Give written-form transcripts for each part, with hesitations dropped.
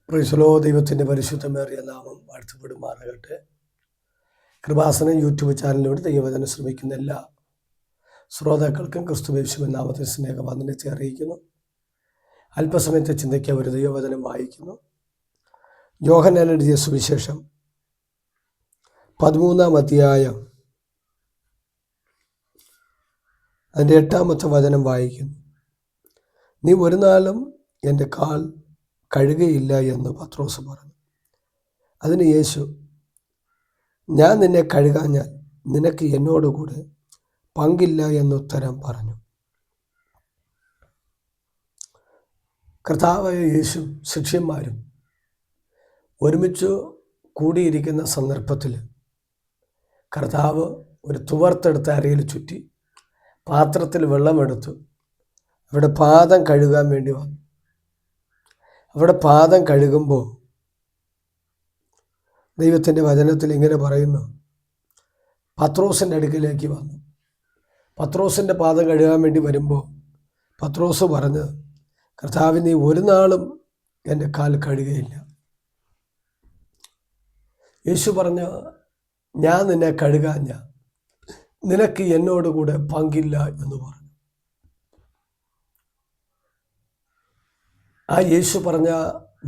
Price ദൈവത്തിൻ്റെ പരിശുദ്ധമേറിയ നാമം വാഴ്ത്തപ്പെടുമാറാകട്ടെ. കൃപാസനം യൂട്യൂബ് ചാനലിലൂടെ ദൈവവചനം ശ്രമിക്കുന്ന എല്ലാ ശ്രോതാക്കൾക്കും ക്രിസ്തുയേശുവിൻ നാമത്തിൽ സ്നേഹവന്ദനത്തെ അറിയിക്കുന്നു. അല്പസമയത്തെ ചിന്തയ്ക്ക് ഒരു ദൈവവചനം വായിക്കുന്നു. യോഹന്നാൻ എഴുതിയ സുവിശേഷം 13-ാം അധ്യായം അതിൻ്റെ 8-ാമത്തെ വചനം വായിക്കുന്നു. നീ ഒരു നാളും എൻ്റെ കാൽ കഴുകയില്ല എന്ന് പത്രോസ് പറഞ്ഞു. അതിന് യേശു, ഞാൻ നിന്നെ കഴുകാഞ്ഞാൽ നിനക്ക് എന്നോടുകൂടെ പങ്കില്ല എന്നുത്തരം പറഞ്ഞു. കർത്താവായ യേശു ശിഷ്യന്മാരും ഒരുമിച്ച് കൂടിയിരിക്കുന്ന സന്ദർഭത്തിൽ കർത്താവ് ഒരു തുവർത്തെടുത്ത അരയിൽ ചുറ്റി പാത്രത്തിൽ വെള്ളമെടുത്തു അവിടെ പാദം കഴുകാൻ വേണ്ടി വന്നു. അവിടെ പാദം കഴുകുമ്പോൾ ദൈവത്തിൻ്റെ വചനത്തിൽ ഇങ്ങനെ പറയുന്നു, പത്രോസിൻ്റെ അടുക്കിലേക്ക് വന്നു. പത്രോസിൻ്റെ പാദം കഴുകാൻ വേണ്ടി വരുമ്പോൾ പത്രോസ് പറഞ്ഞ്, കർത്താവ്, നീ ഒരു നാളും എൻ്റെ കാൽ കഴുകുകയില്ല. യേശു പറഞ്ഞു, ഞാൻ നിന്നെ കഴുകാഞ്ഞ നിനക്ക് എന്നോട് കൂടെ പങ്കില്ല എന്ന് പറഞ്ഞു. ആ യേശു പറഞ്ഞ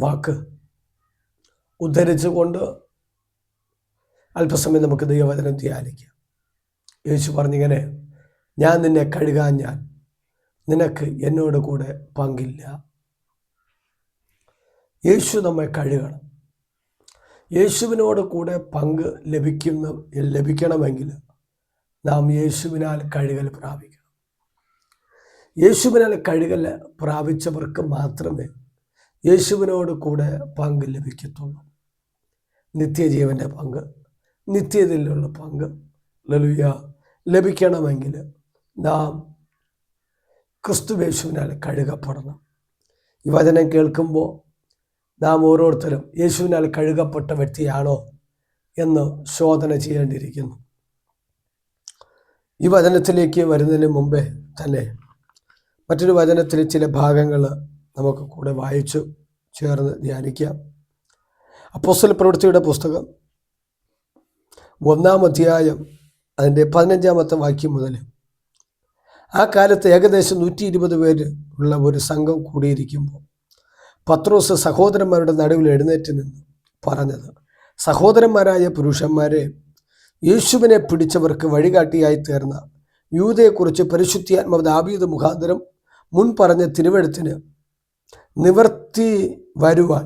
വാക്ക് ഉദ്ധരിച്ചുകൊണ്ട് അല്പസമയം നമുക്ക് ദൈവവചനം ധ്യാനിക്കാം. യേശു പറഞ്ഞിങ്ങനെ, ഞാൻ നിന്നെ കഴുകാഞ്ഞാൽ നിനക്ക് എന്നോട് കൂടെ പങ്കില്ല. യേശു നമ്മെ കഴുകണം. യേശുവിനോട് കൂടെ പങ്ക് ലഭിക്കണമെങ്കിൽ നാം യേശുവിനാൽ കഴുകൽ പ്രാപിക്കണം. യേശുവിനാൽ കഴുകൽ പ്രാപിച്ചവർക്ക് മാത്രമേ യേശുവിനോട് കൂടെ പങ്ക് ലഭിക്കത്തുള്ളൂ. നിത്യജീവൻ്റെ പങ്ക്, നിത്യതയിലുള്ള പങ്ക് ലഭിക്കണമെങ്കിൽ നാം ക്രിസ്തുയേശുവിനാൽ കഴുകപ്പെടണം. ഈ വചനം കേൾക്കുമ്പോൾ നാം ഓരോരുത്തരും യേശുവിനാൽ കഴുകപ്പെട്ട വ്യക്തിയാണോ എന്ന് ശോധന ചെയ്യേണ്ടിയിരിക്കുന്നു. ഈ വചനത്തിലേക്ക് വരുന്നതിന് മുമ്പേ തന്നെ മറ്റൊരു വചനത്തിൽ ചില ഭാഗങ്ങൾ നമുക്ക് കൂടെ വായിച്ചു ചേർന്ന് ധ്യാനിക്കാം. അപ്പോസ്തല പ്രവൃത്തിയുടെ പുസ്തകം 1-ാം അധ്യായം അതിൻ്റെ 15-ാമത്തെ വാക്യം മുതൽ, ആ കാലത്ത് ഏകദേശം 120 പേര് ഉള്ള ഒരു സംഘം കൂടിയിരിക്കുമ്പോൾ പത്രോസ് സഹോദരന്മാരുടെ നടുവിൽ എഴുന്നേറ്റ് നിന്ന് പറഞ്ഞത്, സഹോദരന്മാരായ പുരുഷന്മാരെ, യേശുവിനെ പിടിച്ചവർക്ക് വഴികാട്ടിയായി തീർന്ന യൂദയെക്കുറിച്ച് പരിശുദ്ധാത്മാവ് ദാവീദ് മുഖാന്തരം മുൻ പറഞ്ഞ തിരുവെഴുത്തിന് നിവർത്തി വരുവാൻ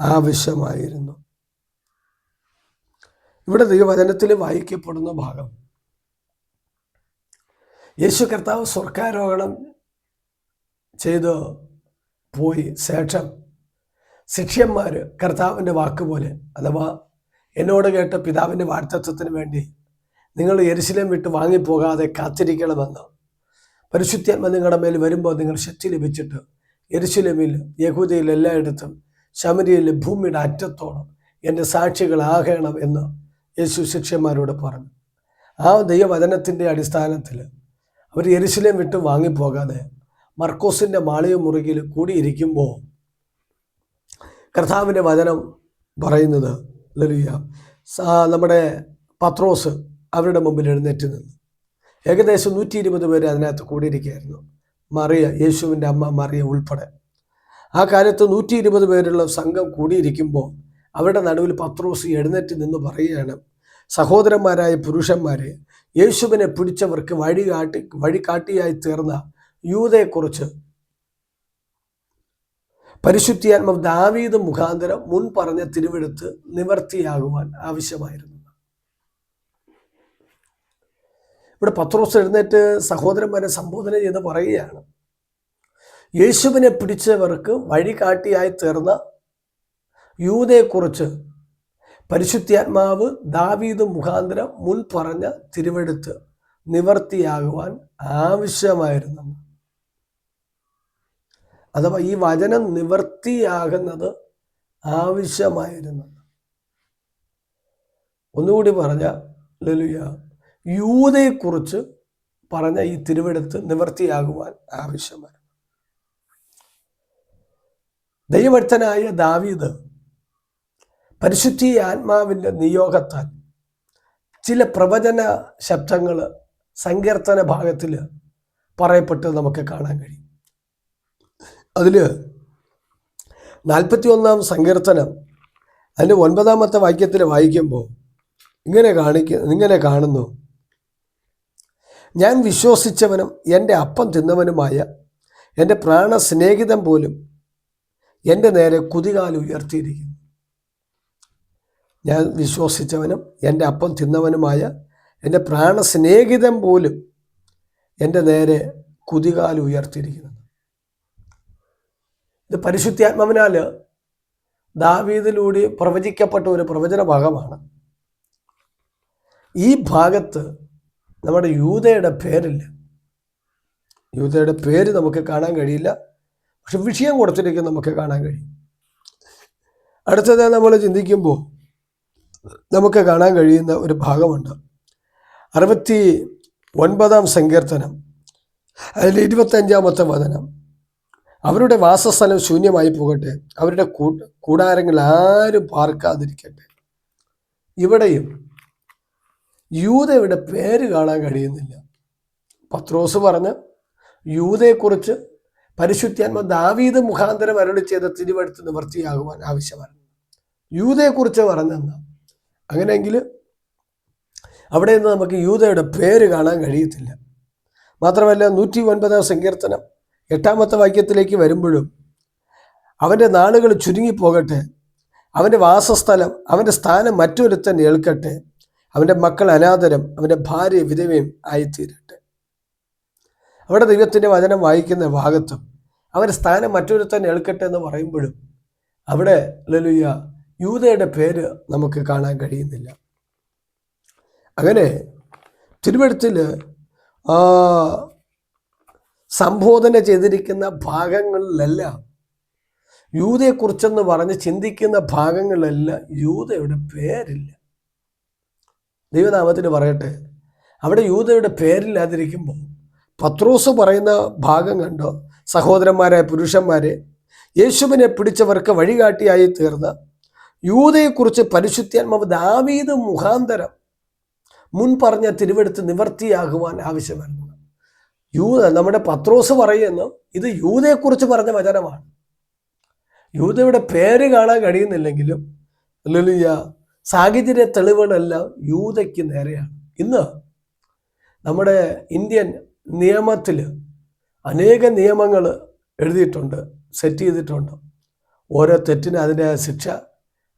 ആവശ്യമായിരുന്നു. ഇവിടെ ദൈവവചനത്തിൽ വായിക്കപ്പെടുന്ന ഭാഗം, യേശു കർത്താവ് സ്വർഗാരോഹണം ചെയ്ത് പോയി ശേഷം ശിഷ്യന്മാർ കർത്താവിൻ്റെ വാക്കുപോലെ, അഥവാ എന്നോട് കേട്ട പിതാവിൻ്റെ വാഗ്ദത്തത്തിന് വേണ്ടി നിങ്ങൾ യെരുശലേം വിട്ട് വാങ്ങിപ്പോകാതെ കാത്തിരിക്കണമെന്ന്, പരിശുദ്ധാത്മാവ് നിങ്ങളുടെ മേൽ വരുമ്പോൾ നിങ്ങൾ ശക്തി ലഭിച്ചിട്ട് യെരുശലേമിൽ, യഹൂദയിൽ എല്ലായിടത്തും, ശമരിയയിൽ, ഭൂമിയുടെ അറ്റത്തോളം എൻ്റെ സാക്ഷികളാകണം എന്ന് യേശു ശിഷ്യന്മാരോട് പറഞ്ഞു. ആ ദൈവവചനത്തിൻ്റെ അടിസ്ഥാനത്തിൽ അവർ യെരുശലേം വിട്ട് വാങ്ങിപ്പോകാതെ മർക്കോസിൻ്റെ മാളിക മുറിയിൽ കൂടിയിരിക്കുമ്പോൾ കർത്താവിൻ്റെ വചനം പറയുന്നത്, നമ്മുടെ പത്രോസ് അവരുടെ മുമ്പിൽ എഴുന്നേറ്റ് നിന്നു. ഏകദേശം 120 പേര് അതിനകത്ത് കൂടിയിരിക്കുകയായിരുന്നു, മറിയ, യേശുവിൻ്റെ അമ്മ മറിയ ഉൾപ്പെടെ. ആ കാലത്ത് 120 പേരുള്ള സംഘം കൂടിയിരിക്കുമ്പോൾ അവരുടെ നടുവിൽ പത്രോസ് എഴുന്നേറ്റ് നിന്ന് പറയുകയാണ്, സഹോദരന്മാരായ പുരുഷന്മാരെ, യേശുവിനെ പിടിച്ചവർക്ക് വഴികാട്ടിയായി തീർന്ന യൂദയെക്കുറിച്ച് പരിശുദ്ധാത്മാവ് ദാവീദ് മുഖാന്തരം മുൻ പറഞ്ഞ തിരുവെഴുത്ത് നിവർത്തിയാകുവാൻ ആവശ്യമായിരുന്നു. ഇവിടെ പത്രോസ് എഴുന്നേറ്റ് സഹോദരന്മാരെ സംബോധന ചെയ്ത് പറയുകയാണ്, യേശുവിനെ പിടിച്ചവർക്ക് വഴികാട്ടിയായി തീർന്ന യൂദയെക്കുറിച്ച് പരിശുദ്ധാത്മാവ് ദാവീദ് മുഖാന്തരം മുൻ പറഞ്ഞ തിരുവെഴുത്ത് നിവർത്തിയാകുവാൻ ആവശ്യമായിരുന്നു. അഥവാ ഈ വചനം നിവർത്തിയാകുന്നത് ആവശ്യമായിരുന്നു. ഒന്നുകൂടി പറഞ്ഞ യൂദയെക്കുറിച്ച് പറഞ്ഞ ഈ തിരുവെഴുത്ത് നിവർത്തിയാകുവാൻ ആവശ്യമാണ്. ദൈവഭക്തനായ ദാവീദ് പരിശുദ്ധ ആത്മാവിൻ്റെ നിയോഗത്താൽ ചില പ്രവചന ശബ്ദങ്ങൾ സങ്കീർത്തന ഭാഗത്തിൽ പറയപ്പെട്ട് നമുക്ക് കാണാൻ കഴിയും. അതിൽ 41 സങ്കീർത്തനം അതിൻ്റെ 9 വാക്യത്തിൽ വായിക്കുമ്പോൾ ഇങ്ങനെ കാണുന്നു: ഞാൻ വിശ്വസിച്ചവനും എൻ്റെ അപ്പം തിന്നവനുമായ എൻ്റെ പ്രാണസ്നേഹിതൻ പോലും എൻ്റെ നേരെ കുതികാൽ ഉയർത്തിയിരിക്കുന്നു. ഞാൻ വിശ്വസിച്ചവനും എൻ്റെ അപ്പം തിന്നവനുമായ എൻ്റെ പ്രാണസ്നേഹിതൻ പോലും എൻ്റെ നേരെ കുതികാൽ ഉയർത്തിയിരിക്കുന്നു. ഇത് പരിശുദ്ധാത്മാവിനാൽ ദാവീദിലൂടെ പ്രവചിക്കപ്പെട്ട ഒരു പ്രവചന ഭാഗമാണ്. ഈ ഭാഗത്ത് നമ്മുടെ യൂദയുടെ പേരില്ല. യൂദയുടെ പേര് നമുക്ക് കാണാൻ കഴിയില്ല, പക്ഷെ വിഷയം കൊടുത്തിരിക്കും നമുക്ക് കാണാൻ കഴിയും. അടുത്തത് നമ്മൾ ചിന്തിക്കുമ്പോൾ നമുക്ക് കാണാൻ കഴിയുന്ന ഒരു ഭാഗമുണ്ട്. 69 സങ്കീർത്തനം അതിൽ 25 വചനം: അവരുടെ വാസസ്ഥലം ശൂന്യമായി പോകട്ടെ, അവരുടെ കൂടാരങ്ങൾ ആരും പാർക്കാതിരിക്കട്ടെ. ഇവിടെയും യൂദയുടെ പേര് കാണാൻ കഴിയുന്നില്ല. പത്രോസ് പറഞ്ഞ് യൂദയെക്കുറിച്ച് പരിശുദ്ധാത്മ ദാവീദ് മുഖാന്തരം അരുളി ചെയ്ത തിരുവെഴുത്ത് നിവൃത്തിയാകുവാൻ ആവശ്യമാണ്. യൂദയെക്കുറിച്ച് പറഞ്ഞെന്നാ. അങ്ങനെയെങ്കിൽ അവിടെ നിന്ന് നമുക്ക് യൂദയുടെ പേര് കാണാൻ കഴിയത്തില്ല. മാത്രമല്ല 109 സങ്കീർത്തനം 8 വാക്യത്തിലേക്ക് വരുമ്പോഴും അവൻ്റെ നാളുകൾ ചുരുങ്ങിപ്പോകട്ടെ, അവൻ്റെ വാസസ്ഥലം അവൻ്റെ സ്ഥാനം മറ്റൊരുത്തൻ ഏൽക്കട്ടെ, അവൻ്റെ മക്കൾ അനാഥരും അവൻ്റെ ഭാര്യ വിധവയും ആയിത്തീരട്ടെ. അവിടെ ദൈവത്തിൻ്റെ വചനം വായിക്കുന്ന ഭാഗത്തും അവൻ്റെ സ്ഥാനം മറ്റൊരുത്തൻ ഏൽക്കട്ടെ എന്ന് പറയുമ്പോഴും അവിടെ ഹല്ലേലൂയ യൂദയുടെ പേര് നമുക്ക് കാണാൻ കഴിയുന്നില്ല. അങ്ങനെ തിരുവെഴുത്തിൽ സംബോധന ചെയ്തിരിക്കുന്ന ഭാഗങ്ങളിലെല്ലാം യൂദയെക്കുറിച്ചെന്ന് പറഞ്ഞ് ചിന്തിക്കുന്ന ഭാഗങ്ങളിലെല്ലാം യൂദയുടെ പേരില്ല. ദൈവനാമത്തിന് പറയട്ടെ, അവിടെ യൂദയുടെ പേരില്ലാതിരിക്കുമ്പോൾ പത്രോസ് പറയുന്ന ഭാഗം കണ്ടോ? സഹോദരന്മാരായ പുരുഷന്മാരെ, യേശുവിനെ പിടിച്ചവർക്ക് വഴികാട്ടിയായി തീർന്ന യൂദയെക്കുറിച്ച് പരിശുദ്ധാത്മാവ് ദാവീദ് മുഖാന്തരം മുൻ പറഞ്ഞ തിരുവെഴുത്ത് നിവർത്തിയാകുവാൻ ആവശ്യമായിരുന്നു. നമ്മുടെ പത്രോസ് പറയുന്നു ഇത് യൂദയെക്കുറിച്ച് പറഞ്ഞ വചനമാണ്. യൂദയുടെ പേര് കാണാൻ കഴിയുന്നില്ലെങ്കിലും ഹല്ലേലൂയ സാഹചര്യ തെളിവുകളെല്ലാം യൂദയ്ക്ക് നേരെയാണ്. ഇന്ന് നമ്മുടെ ഇന്ത്യൻ നിയമത്തിൽ അനേക നിയമങ്ങൾ എഴുതിയിട്ടുണ്ട്, സെറ്റ് ചെയ്തിട്ടുണ്ട്. ഓരോ തെറ്റിന് അതിൻ്റെ ശിക്ഷ,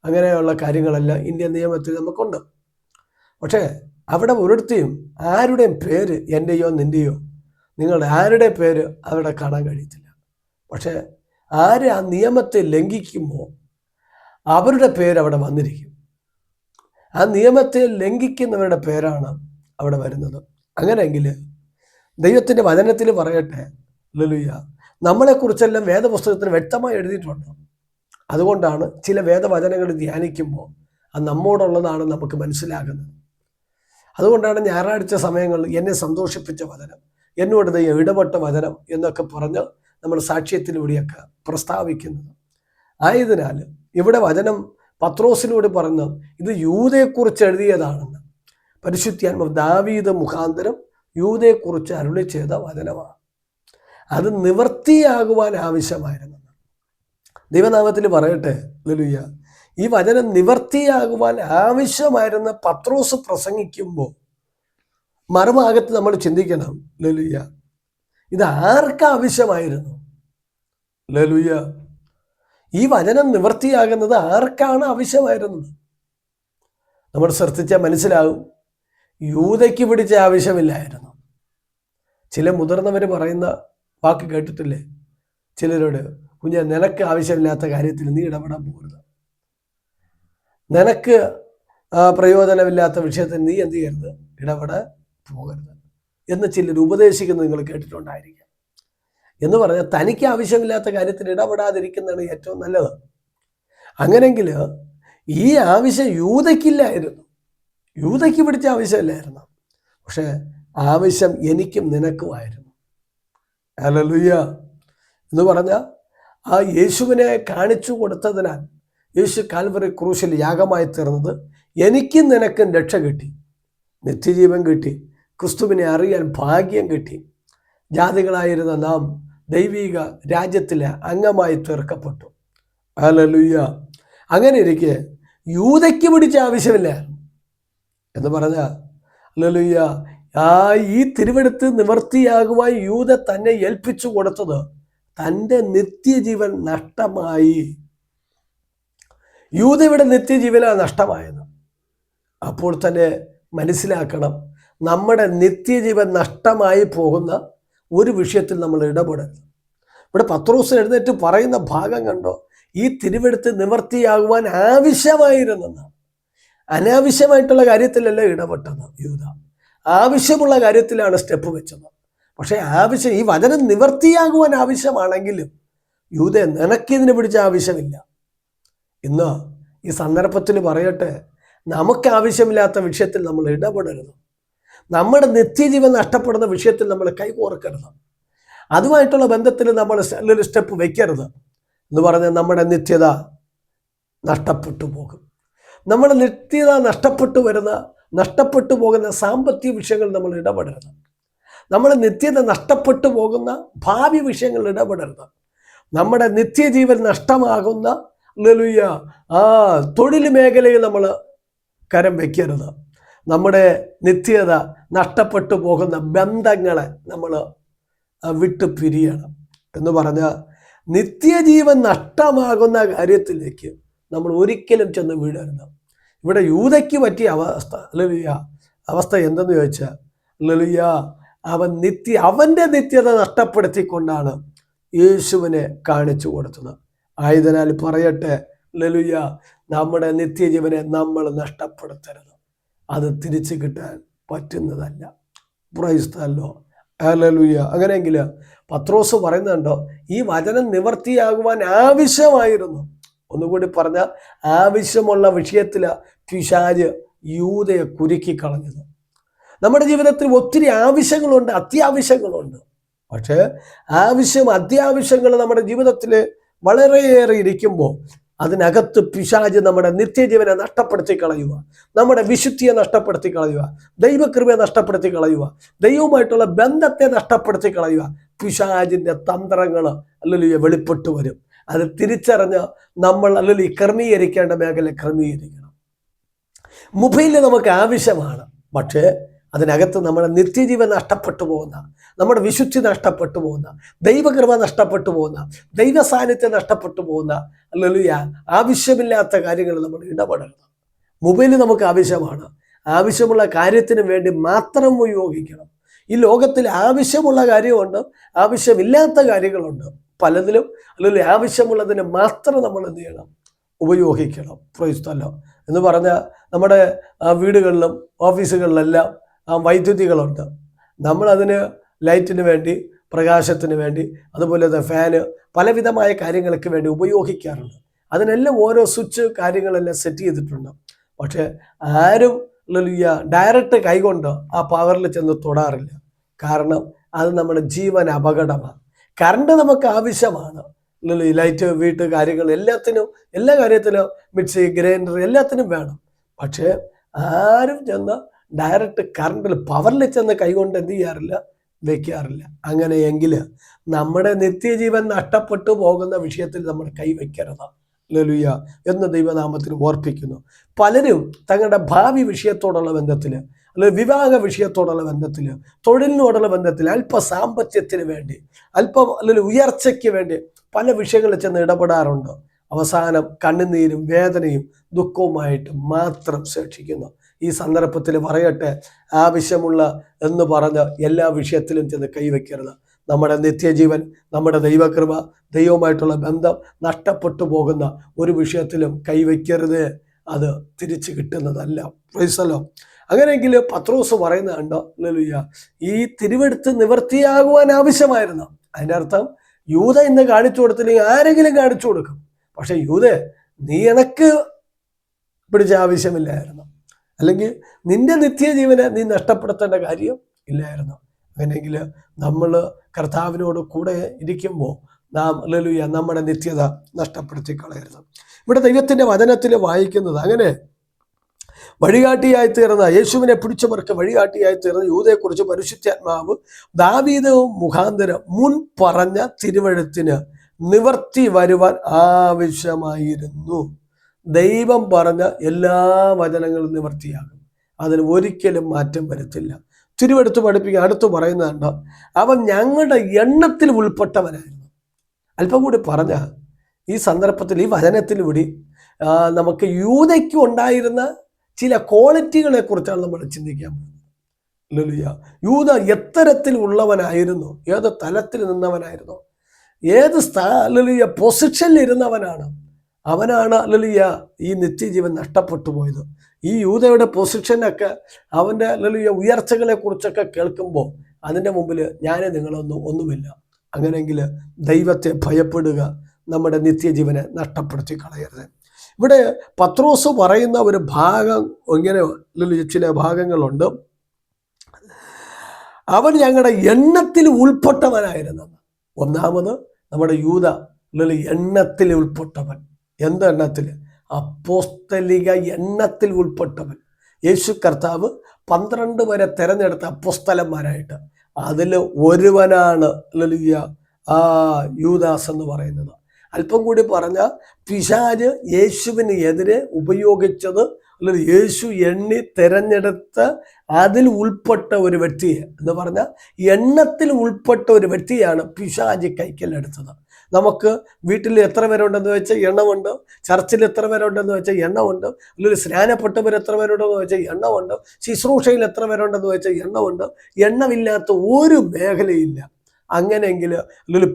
അങ്ങനെയുള്ള കാര്യങ്ങളെല്ലാം ഇന്ത്യൻ നിയമത്തിൽ നമുക്കുണ്ട്. പക്ഷേ അവിടെ ഒരിടത്തെയും ആരുടെയും പേര് എൻ്റെയോ നിൻ്റെയോ നിങ്ങളുടെ ആരുടെ പേര് അവിടെ കാണാൻ കഴിയത്തില്ല. പക്ഷേ ആര് ആ നിയമത്തെ ലംഘിക്കുമ്പോൾ അവരുടെ പേര് അവിടെ വന്നിരിക്കും. ആ നിയമത്തെ ലംഘിക്കുന്നവരുടെ പേരാണ് അവിടെ വരുന്നത്. അങ്ങനെയെങ്കിൽ ദൈവത്തിൻ്റെ വചനത്തിൽ പറയട്ടെ, ഹല്ലേലൂയ, നമ്മളെക്കുറിച്ചെല്ലാം വേദപുസ്തകത്തിന് വ്യക്തമായി എഴുതിയിട്ടുണ്ട്. അതുകൊണ്ടാണ് ചില വേദവചനങ്ങൾ ധ്യാനിക്കുമ്പോൾ അത് നമ്മോടുള്ളതാണ് നമുക്ക് മനസ്സിലാകുന്നത്. അതുകൊണ്ടാണ് ഞായറാഴ്ച സമയങ്ങളിൽ എന്നെ സന്തോഷിപ്പിച്ച വചനം, എന്നോട് ദൈവം ഇടപെട്ട വചനം എന്നൊക്കെ പറഞ്ഞ് നമ്മൾ സാക്ഷ്യത്തിലൂടെയൊക്കെ പ്രസ്താവിക്കുന്നത്. ആയതിനാൽ ഇവിടെ വചനം പത്രോസിനോട് പറഞ്ഞ് ഇത് യൂദയെക്കുറിച്ച് എഴുതിയതാണെന്ന് പരിശുദ്ധാത്മാവ് ദാവീദ് മുഖാന്തരം യൂദയെക്കുറിച്ച് അരുളി ചെയ്ത വചനമാണ്. അത് നിവർത്തിയാകുവാൻ ആവശ്യമായിരുന്നു. ദൈവനാമത്തിൽ പറയട്ടെ, ഹല്ലേലൂയ, ഈ വചനം നിവർത്തിയാകുവാൻ ആവശ്യമായിരുന്ന പത്രോസ് പ്രസംഗിക്കുമ്പോൾ മറുഭാഗത്ത് നമ്മൾ ചിന്തിക്കണം, ഹല്ലേലൂയ, ഇത് ആർക്കാവശ്യമായിരുന്നു? ഹല്ലേലൂയ, ഈ വചനം നിവർത്തിയാകുന്നത് ആർക്കാണ് ആവശ്യമായിരുന്നത്? നമ്മൾ ശ്രദ്ധിച്ചാൽ മനസ്സിലാകും, യൂദയ്ക്ക് പിടിച്ച ആവശ്യമില്ലായിരുന്നു. ചില മുതിർന്നവർ പറയുന്ന വാക്ക് കേട്ടിട്ടില്ലേ ചിലരോട്? കുഞ്ഞെ, നിനക്ക് ആവശ്യമില്ലാത്ത കാര്യത്തിൽ നീ ഇടപെടാൻ പോകരുത്, നിനക്ക് പ്രയോജനമില്ലാത്ത വിഷയത്തിൽ നീ എന്ത് ചെയ്യരുത്, ഇടപെടാൻ പോകരുത് എന്ന് ചിലർ ഉപദേശിക്കുന്നത് നിങ്ങൾ കേട്ടിട്ടുണ്ടായിരിക്കാം. എന്ന് പറഞ്ഞാൽ തനിക്ക് ആവശ്യമില്ലാത്ത കാര്യത്തിൽ ഇടപെടാതിരിക്കുന്നതാണ് ഏറ്റവും നല്ലത്. അങ്ങനെങ്കിൽ ഈ ആവശ്യം യൂദയ്ക്കില്ലായിരുന്നു, യൂദയ്ക്ക് പിടിച്ച ആവശ്യമില്ലായിരുന്നു. പക്ഷേ ആവശ്യം എനിക്കും നിനക്കുമായിരുന്നു. ഹല്ലേലൂയ എന്ന് പറഞ്ഞാൽ ആ യേശുവിനെ കാണിച്ചു കൊടുത്തതിനാൽ യേശു കാൽവറി ക്രൂശിൽ യാഗമായി തീർന്നത് എനിക്കും നിനക്കും രക്ഷ കിട്ടി, നിത്യജീവൻ കിട്ടി, ക്രിസ്തുവിനെ അറിയാൻ ഭാഗ്യം കിട്ടി. ജാതികളായിരുന്ന നാം ദൈവിക രാജ്യത്തിലെ അംഗമായി തീർക്കപ്പെട്ടു. ഹല്ലേലൂയ. അങ്ങനെ ഇരിക്കെ യൂദയ്ക്ക് പിടിച്ച ആവശ്യമില്ല എന്ന് പറഞ്ഞാൽ, ഹല്ലേലൂയ, ഈ തിരുവെടുത്ത് നിവർത്തിയാകുവാൻ യൂദ തന്നെ ഏൽപ്പിച്ചു കൊടുത്തത് തൻ്റെ നിത്യജീവൻ നഷ്ടമായി. യൂദയുടെ നിത്യജീവനാണ് നഷ്ടമായത്. അപ്പോൾ തന്നെ മനസ്സിലാക്കണം, നമ്മുടെ നിത്യജീവൻ നഷ്ടമായി പോകുന്ന ഒരു വിഷയത്തിൽ നമ്മൾ ഇടപെടരുത്. ഇവിടെ പത്രോസ് എഴുന്നേറ്റ് പറയുന്ന ഭാഗം കണ്ടോ, ഈ തിരുവെടുത്ത് നിവർത്തിയാകുവാൻ ആവശ്യമായിരുന്നെന്ന്. അനാവശ്യമായിട്ടുള്ള കാര്യത്തിലല്ല ഇടപെട്ടത് യൂദ, ആവശ്യമുള്ള കാര്യത്തിലാണ് സ്റ്റെപ്പ് വെച്ചത്. പക്ഷേ ഈ വചനം നിവർത്തിയാകുവാൻ ആവശ്യമാണെങ്കിലും യൂദ നിനക്കിതിന് പിടിച്ച ആവശ്യമില്ല. ഇന്ന് ഈ സന്ദർഭത്തിൽ പറയട്ടെ, നമുക്ക് ആവശ്യമില്ലാത്ത വിഷയത്തിൽ നമ്മൾ ഇടപെടരുത്. നമ്മുടെ നിത്യജീവൻ നഷ്ടപ്പെടുന്ന വിഷയത്തിൽ നമ്മൾ കൈകോർക്കരുത്. അതുമായിട്ടുള്ള ബന്ധത്തിൽ നമ്മൾ സ്റ്റെപ്പ് വയ്ക്കരുത് എന്ന് പറഞ്ഞാൽ നമ്മുടെ നിത്യത നഷ്ടപ്പെട്ടു പോകും. നമ്മുടെ നിത്യത നഷ്ടപ്പെട്ടു പോകുന്ന സാമ്പത്തിക വിഷയങ്ങൾ നമ്മൾ ഇടപെടരുത്. നമ്മുടെ നിത്യത നഷ്ടപ്പെട്ടു പോകുന്ന ഭാവി വിഷയങ്ങൾ ഇടപെടരുത്. നമ്മുടെ നിത്യജീവൻ നഷ്ടമാകുന്ന തൊഴിൽ മേഖലയിൽ നമ്മൾ കരം വയ്ക്കരുത്. നമ്മുടെ നിത്യത നഷ്ടപ്പെട്ടു പോകുന്ന ബന്ധങ്ങളെ നമ്മൾ വിട്ടു പിരിയണം. എന്ന് പറഞ്ഞാൽ നിത്യജീവൻ നഷ്ടമാകുന്ന കാര്യത്തിലേക്ക് നമ്മൾ ഒരിക്കലും ചെന്ന് വീഴരുത്. ഇവിടെ യൂദയ്ക്ക് പറ്റിയ അവസ്ഥ എന്തെന്ന് ചോദിച്ചാൽ, അവൻ്റെ നിത്യത നഷ്ടപ്പെടുത്തിക്കൊണ്ടാണ് യേശുവിനെ കാണിച്ചു കൊടുത്തത്. ആയതിനാൽ പറയട്ടെ, നമ്മുടെ നിത്യജീവനെ നമ്മൾ നഷ്ടപ്പെടുത്തരുത്. അത് തിരിച്ചു കിട്ടാൻ പറ്റുന്നതല്ല. Praise the Lord. ഹല്ലേലൂയ. അങ്ങനെയെങ്കിൽ പത്രോസ് പറയുന്നുണ്ടോ, ഈ വചനം നിവർത്തിയാകുവാൻ ആവശ്യമായിരുന്നു. ഒന്നുകൂടി പറഞ്ഞാൽ, ആവശ്യമുള്ള വിഷയത്തിൽ പിശാച് യൂദയെ കുരുക്കിക്കളഞ്ഞത്. നമ്മുടെ ജീവിതത്തിൽ ഒത്തിരി ആവശ്യങ്ങളുണ്ട്, അത്യാവശ്യങ്ങളുണ്ട്. പക്ഷേ അത്യാവശ്യങ്ങൾ നമ്മുടെ ജീവിതത്തിൽ വളരെയേറെ ഇരിക്കുമ്പോൾ അതിനകത്ത് പിശാച് നമ്മുടെ നിത്യജീവനെ നഷ്ടപ്പെടുത്തി കളയുക, നമ്മുടെ വിശുദ്ധിയെ നഷ്ടപ്പെടുത്തി കളയുക, ദൈവകൃപയെ നഷ്ടപ്പെടുത്തി കളയുക, ദൈവവുമായിട്ടുള്ള ബന്ധത്തെ നഷ്ടപ്പെടുത്തി കളയുക. പിശാചിൻ്റെ തന്ത്രങ്ങൾ വെളിപ്പെട്ടു വരും. അത് തിരിച്ചറിഞ്ഞ് നമ്മൾ ക്രമീകരിക്കേണ്ട മേഖല ക്രമീകരിക്കണം. മൊബൈൽ നമുക്ക് ആവശ്യമാണ്, പക്ഷേ അതിനകത്ത് നമ്മുടെ നിത്യജീവൻ നഷ്ടപ്പെട്ടു പോകുന്ന, നമ്മുടെ വിശുദ്ധി നഷ്ടപ്പെട്ടു പോകുന്ന, ദൈവകൃപ നഷ്ടപ്പെട്ടു പോകുന്ന, ദൈവ സാന്നിധ്യം നഷ്ടപ്പെട്ടു പോകുന്ന ആവശ്യമില്ലാത്ത കാര്യങ്ങൾ നമ്മൾ ഇടപെടരുത്. മൊബൈൽ നമുക്ക് ആവശ്യമാണ്, ആവശ്യമുള്ള കാര്യത്തിന് വേണ്ടി മാത്രം ഉപയോഗിക്കണം. ഈ ലോകത്തിൽ ആവശ്യമുള്ള കാര്യമുണ്ട്, ആവശ്യമില്ലാത്ത കാര്യങ്ങളുണ്ട്. പലതിലും ആവശ്യമുള്ളതിന് മാത്രം നമ്മൾ എന്ത് ചെയ്യണം, ഉപയോഗിക്കണം. Praise the Lord. എന്ന് പറഞ്ഞാൽ നമ്മുടെ വീടുകളിലും ഓഫീസുകളിലെല്ലാം വൈദ്യുതികളുണ്ട്. നമ്മളതിന് ലൈറ്റിന് വേണ്ടി, പ്രകാശത്തിന് വേണ്ടി, അതുപോലെ ഫാന്, പലവിധമായ കാര്യങ്ങൾക്ക് വേണ്ടി ഉപയോഗിക്കാറുണ്ട്. അതിനെല്ലാം ഓരോ സ്വിച്ച് കാര്യങ്ങളെല്ലാം സെറ്റ് ചെയ്തിട്ടുണ്ട്. പക്ഷേ ആരും ഡയറക്റ്റ് കൈകൊണ്ട് ആ പവറിൽ ചെന്ന് തൊടാറില്ല. കാരണം അത് നമ്മുടെ ജീവൻ അപകടമാണ്. കറണ്ട് നമുക്ക് ആവശ്യമാണ്. ലൈറ്റ്, വീട്ട് കാര്യങ്ങൾ എല്ലാ കാര്യത്തിലും മിക്സി, ഗ്രൈൻഡർ എല്ലാത്തിനും വേണം. പക്ഷേ ആരും ചെന്ന് ഡയറക്റ്റ് കറണ്ടിൽ പവറിൽ ചെന്ന് കൈകൊണ്ട് എന്ത് ചെയ്യാറില്ല, വയ്ക്കാറില്ല. അങ്ങനെയെങ്കിൽ നമ്മുടെ നിത്യജീവൻ നഷ്ടപ്പെട്ടു പോകുന്ന വിഷയത്തിൽ നമ്മൾ കൈവയ്ക്കരുത്. ഹല്ലേലൂയ എന്ന് ദൈവനാമത്തിൽ ഓർപ്പിക്കുന്നു. പലരും തങ്ങളുടെ ഭാവി വിഷയത്തോടുള്ള ബന്ധത്തിൽ, അല്ലെങ്കിൽ വിവാഹ വിഷയത്തോടുള്ള ബന്ധത്തിൽ, തൊഴിലിനോടുള്ള ബന്ധത്തിൽ, അല്പ സാമ്പത്തികത്തിന് വേണ്ടി, അല്പം അല്ലെങ്കിൽ ഉയർച്ചയ്ക്ക് വേണ്ടി പല വിഷയങ്ങളിൽ ചെന്ന് ഇടപെടാറുണ്ട്. അവസാനം കണ്ണുനീരും വേദനയും ദുഃഖവുമായിട്ട് മാത്രം ശേഷിക്കുന്നു. ഈ സന്ദർഭത്തിൽ പറയട്ടെ, ആവശ്യമുള്ള എന്ന് പറഞ്ഞ് എല്ലാ വിഷയത്തിലും ചെന്ന് കൈവയ്ക്കരുത്. നമ്മുടെ നിത്യജീവൻ, നമ്മുടെ ദൈവകൃപ, ദൈവവുമായിട്ടുള്ള ബന്ധം നഷ്ടപ്പെട്ടു പോകുന്ന ഒരു വിഷയത്തിലും കൈവയ്ക്കരുത്. അത് തിരിച്ചു കിട്ടുന്നതല്ല. Praise the Lord. അങ്ങനെയെങ്കിൽ പത്രോസ് പറയുന്നുണ്ടോ, ഹല്ലേലൂയ, ഈ തിരുവെടുത്ത് നിവർത്തിയാകുവാൻ ആവശ്യമായിരുന്നു. അതിൻ്റെ അർത്ഥം യൂദ ഇന്ന് കാണിച്ചു കൊടുത്തില്ലെങ്കിൽ ആരെങ്കിലും കാണിച്ചു കൊടുക്കും. പക്ഷെ യൂദ, നീ എനക്ക് പിടിച്ച ആവശ്യമില്ലായിരുന്നു, അല്ലെങ്കിൽ നിന്റെ നിത്യജീവനെ നീ നഷ്ടപ്പെടുത്തേണ്ട കാര്യം ഇല്ലായിരുന്നു. അങ്ങനെയെങ്കിൽ നമ്മൾ കർത്താവിനോട് കൂടെ ഇരിക്കുമ്പോൾ നാം ഹല്ലേലൂയ നമ്മുടെ നിത്യത നഷ്ടപ്പെടുത്തി കളയരുത്. ഇവിടെ ദൈവത്തിൻ്റെ വചനത്തിൽ വായിക്കുന്നത് അങ്ങനെ വഴികാട്ടിയായി തീർന്ന യേശുവിനെ പിടിച്ചവർക്ക് വഴികാട്ടിയായി തീർന്ന യൂദയെക്കുറിച്ച് പരിശുദ്ധാത്മാവ് ദാവീദ് മുഖാന്തരം മുൻ പറഞ്ഞ തിരുവഴുത്തിന് നിവർത്തി വരുവാൻ ആവശ്യമായിരുന്നു. ദൈവം പറഞ്ഞ എല്ലാ വചനങ്ങളും നിവർത്തിയാകും, അതിന് ഒരിക്കലും മാറ്റം വരുത്തില്ല. തിരുവെടുത്ത് പഠിപ്പിക്കുക അടുത്ത് പറയുന്നുണ്ട്, അവൻ ഞങ്ങളുടെ എണ്ണത്തിൽ ഉൾപ്പെട്ടവനായിരുന്നു. അല്പം കൂടി പറഞ്ഞ ഈ സന്ദർഭത്തിൽ ഈ വചനത്തിലൂടെ നമുക്ക് യൂദയ്ക്ക് ഉണ്ടായിരുന്ന ചില ക്വാളിറ്റികളെ കുറിച്ചാണ് നമ്മൾ ചിന്തിക്കാൻ പോകുന്നത്. യൂദ എത്തരത്തിൽ ഉള്ളവനായിരുന്നു, ഏത് തലത്തിൽ നിന്നവനായിരുന്നു, ഏത് പൊസിഷനിൽ ഇരുന്നവനാണ്, അവനാണ് ഈ നിത്യജീവൻ നഷ്ടപ്പെട്ടു പോയത്. ഈ യൂദയുടെ പൊസിഷനൊക്കെ അവൻ്റെ ഉയർച്ചകളെ കുറിച്ചൊക്കെ കേൾക്കുമ്പോൾ അതിൻ്റെ മുമ്പിൽ ഒന്നുമില്ല. അങ്ങനെയെങ്കിൽ ദൈവത്തെ ഭയപ്പെടുക, നമ്മുടെ നിത്യജീവനെ നഷ്ടപ്പെടുത്തി കളയരുത്. ഇവിടെ പത്രോസ് പറയുന്ന ഒരു ഭാഗം ഇങ്ങനെ ചില ഭാഗങ്ങളുണ്ട്. അവൻ ഞങ്ങളുടെ എണ്ണത്തിൽ ഉൾപ്പെട്ടവനായിരുന്നു. ഒന്നാമത് നമ്മുടെ യൂദ എണ്ണത്തിൽ ഉൾപ്പെട്ടവൻ. എന്ത് എണ്ണത്തിൽ? അപ്പോസ്തലിക എണ്ണത്തിൽ ഉൾപ്പെട്ടവൻ. യേശു കർത്താവ് 12 വരെ തിരഞ്ഞെടുത്ത അപ്പോസ്തലന്മാരായിട്ട് അതിൽ ഒരുവനാണ് യൂദാസ് എന്ന് പറയുന്നത്. അല്പം കൂടി പറഞ്ഞ പിശാച് യേശുവിന് എതിരെ ഉപയോഗിച്ചത് യേശു എണ്ണി തിരഞ്ഞെടുത്ത് അതിൽ ഉൾപ്പെട്ട ഒരു വ്യക്തിയെ എന്ന് പറഞ്ഞാൽ എണ്ണത്തിൽ ഉൾപ്പെട്ട ഒരു വ്യക്തിയാണ് പിശാച് കൈക്കലെടുത്തത്. നമുക്ക് വീട്ടിൽ എത്ര പേരുണ്ടെന്ന് വെച്ചാൽ എണ്ണമുണ്ട്, ചർച്ചിൽ എത്ര പേരുണ്ടെന്ന് വെച്ചാൽ എണ്ണമുണ്ട്, അല്ലെങ്കിൽ സ്നാനപ്പെട്ടവർ എത്ര പേരുണ്ടെന്ന് വെച്ചാൽ എണ്ണമുണ്ട്, ശുശ്രൂഷയിൽ എത്ര പേരുണ്ടെന്ന് വെച്ചാൽ എണ്ണമുണ്ട്. എണ്ണമില്ലാത്ത ഒരു മേഖലയില്ല. അങ്ങനെയെങ്കിൽ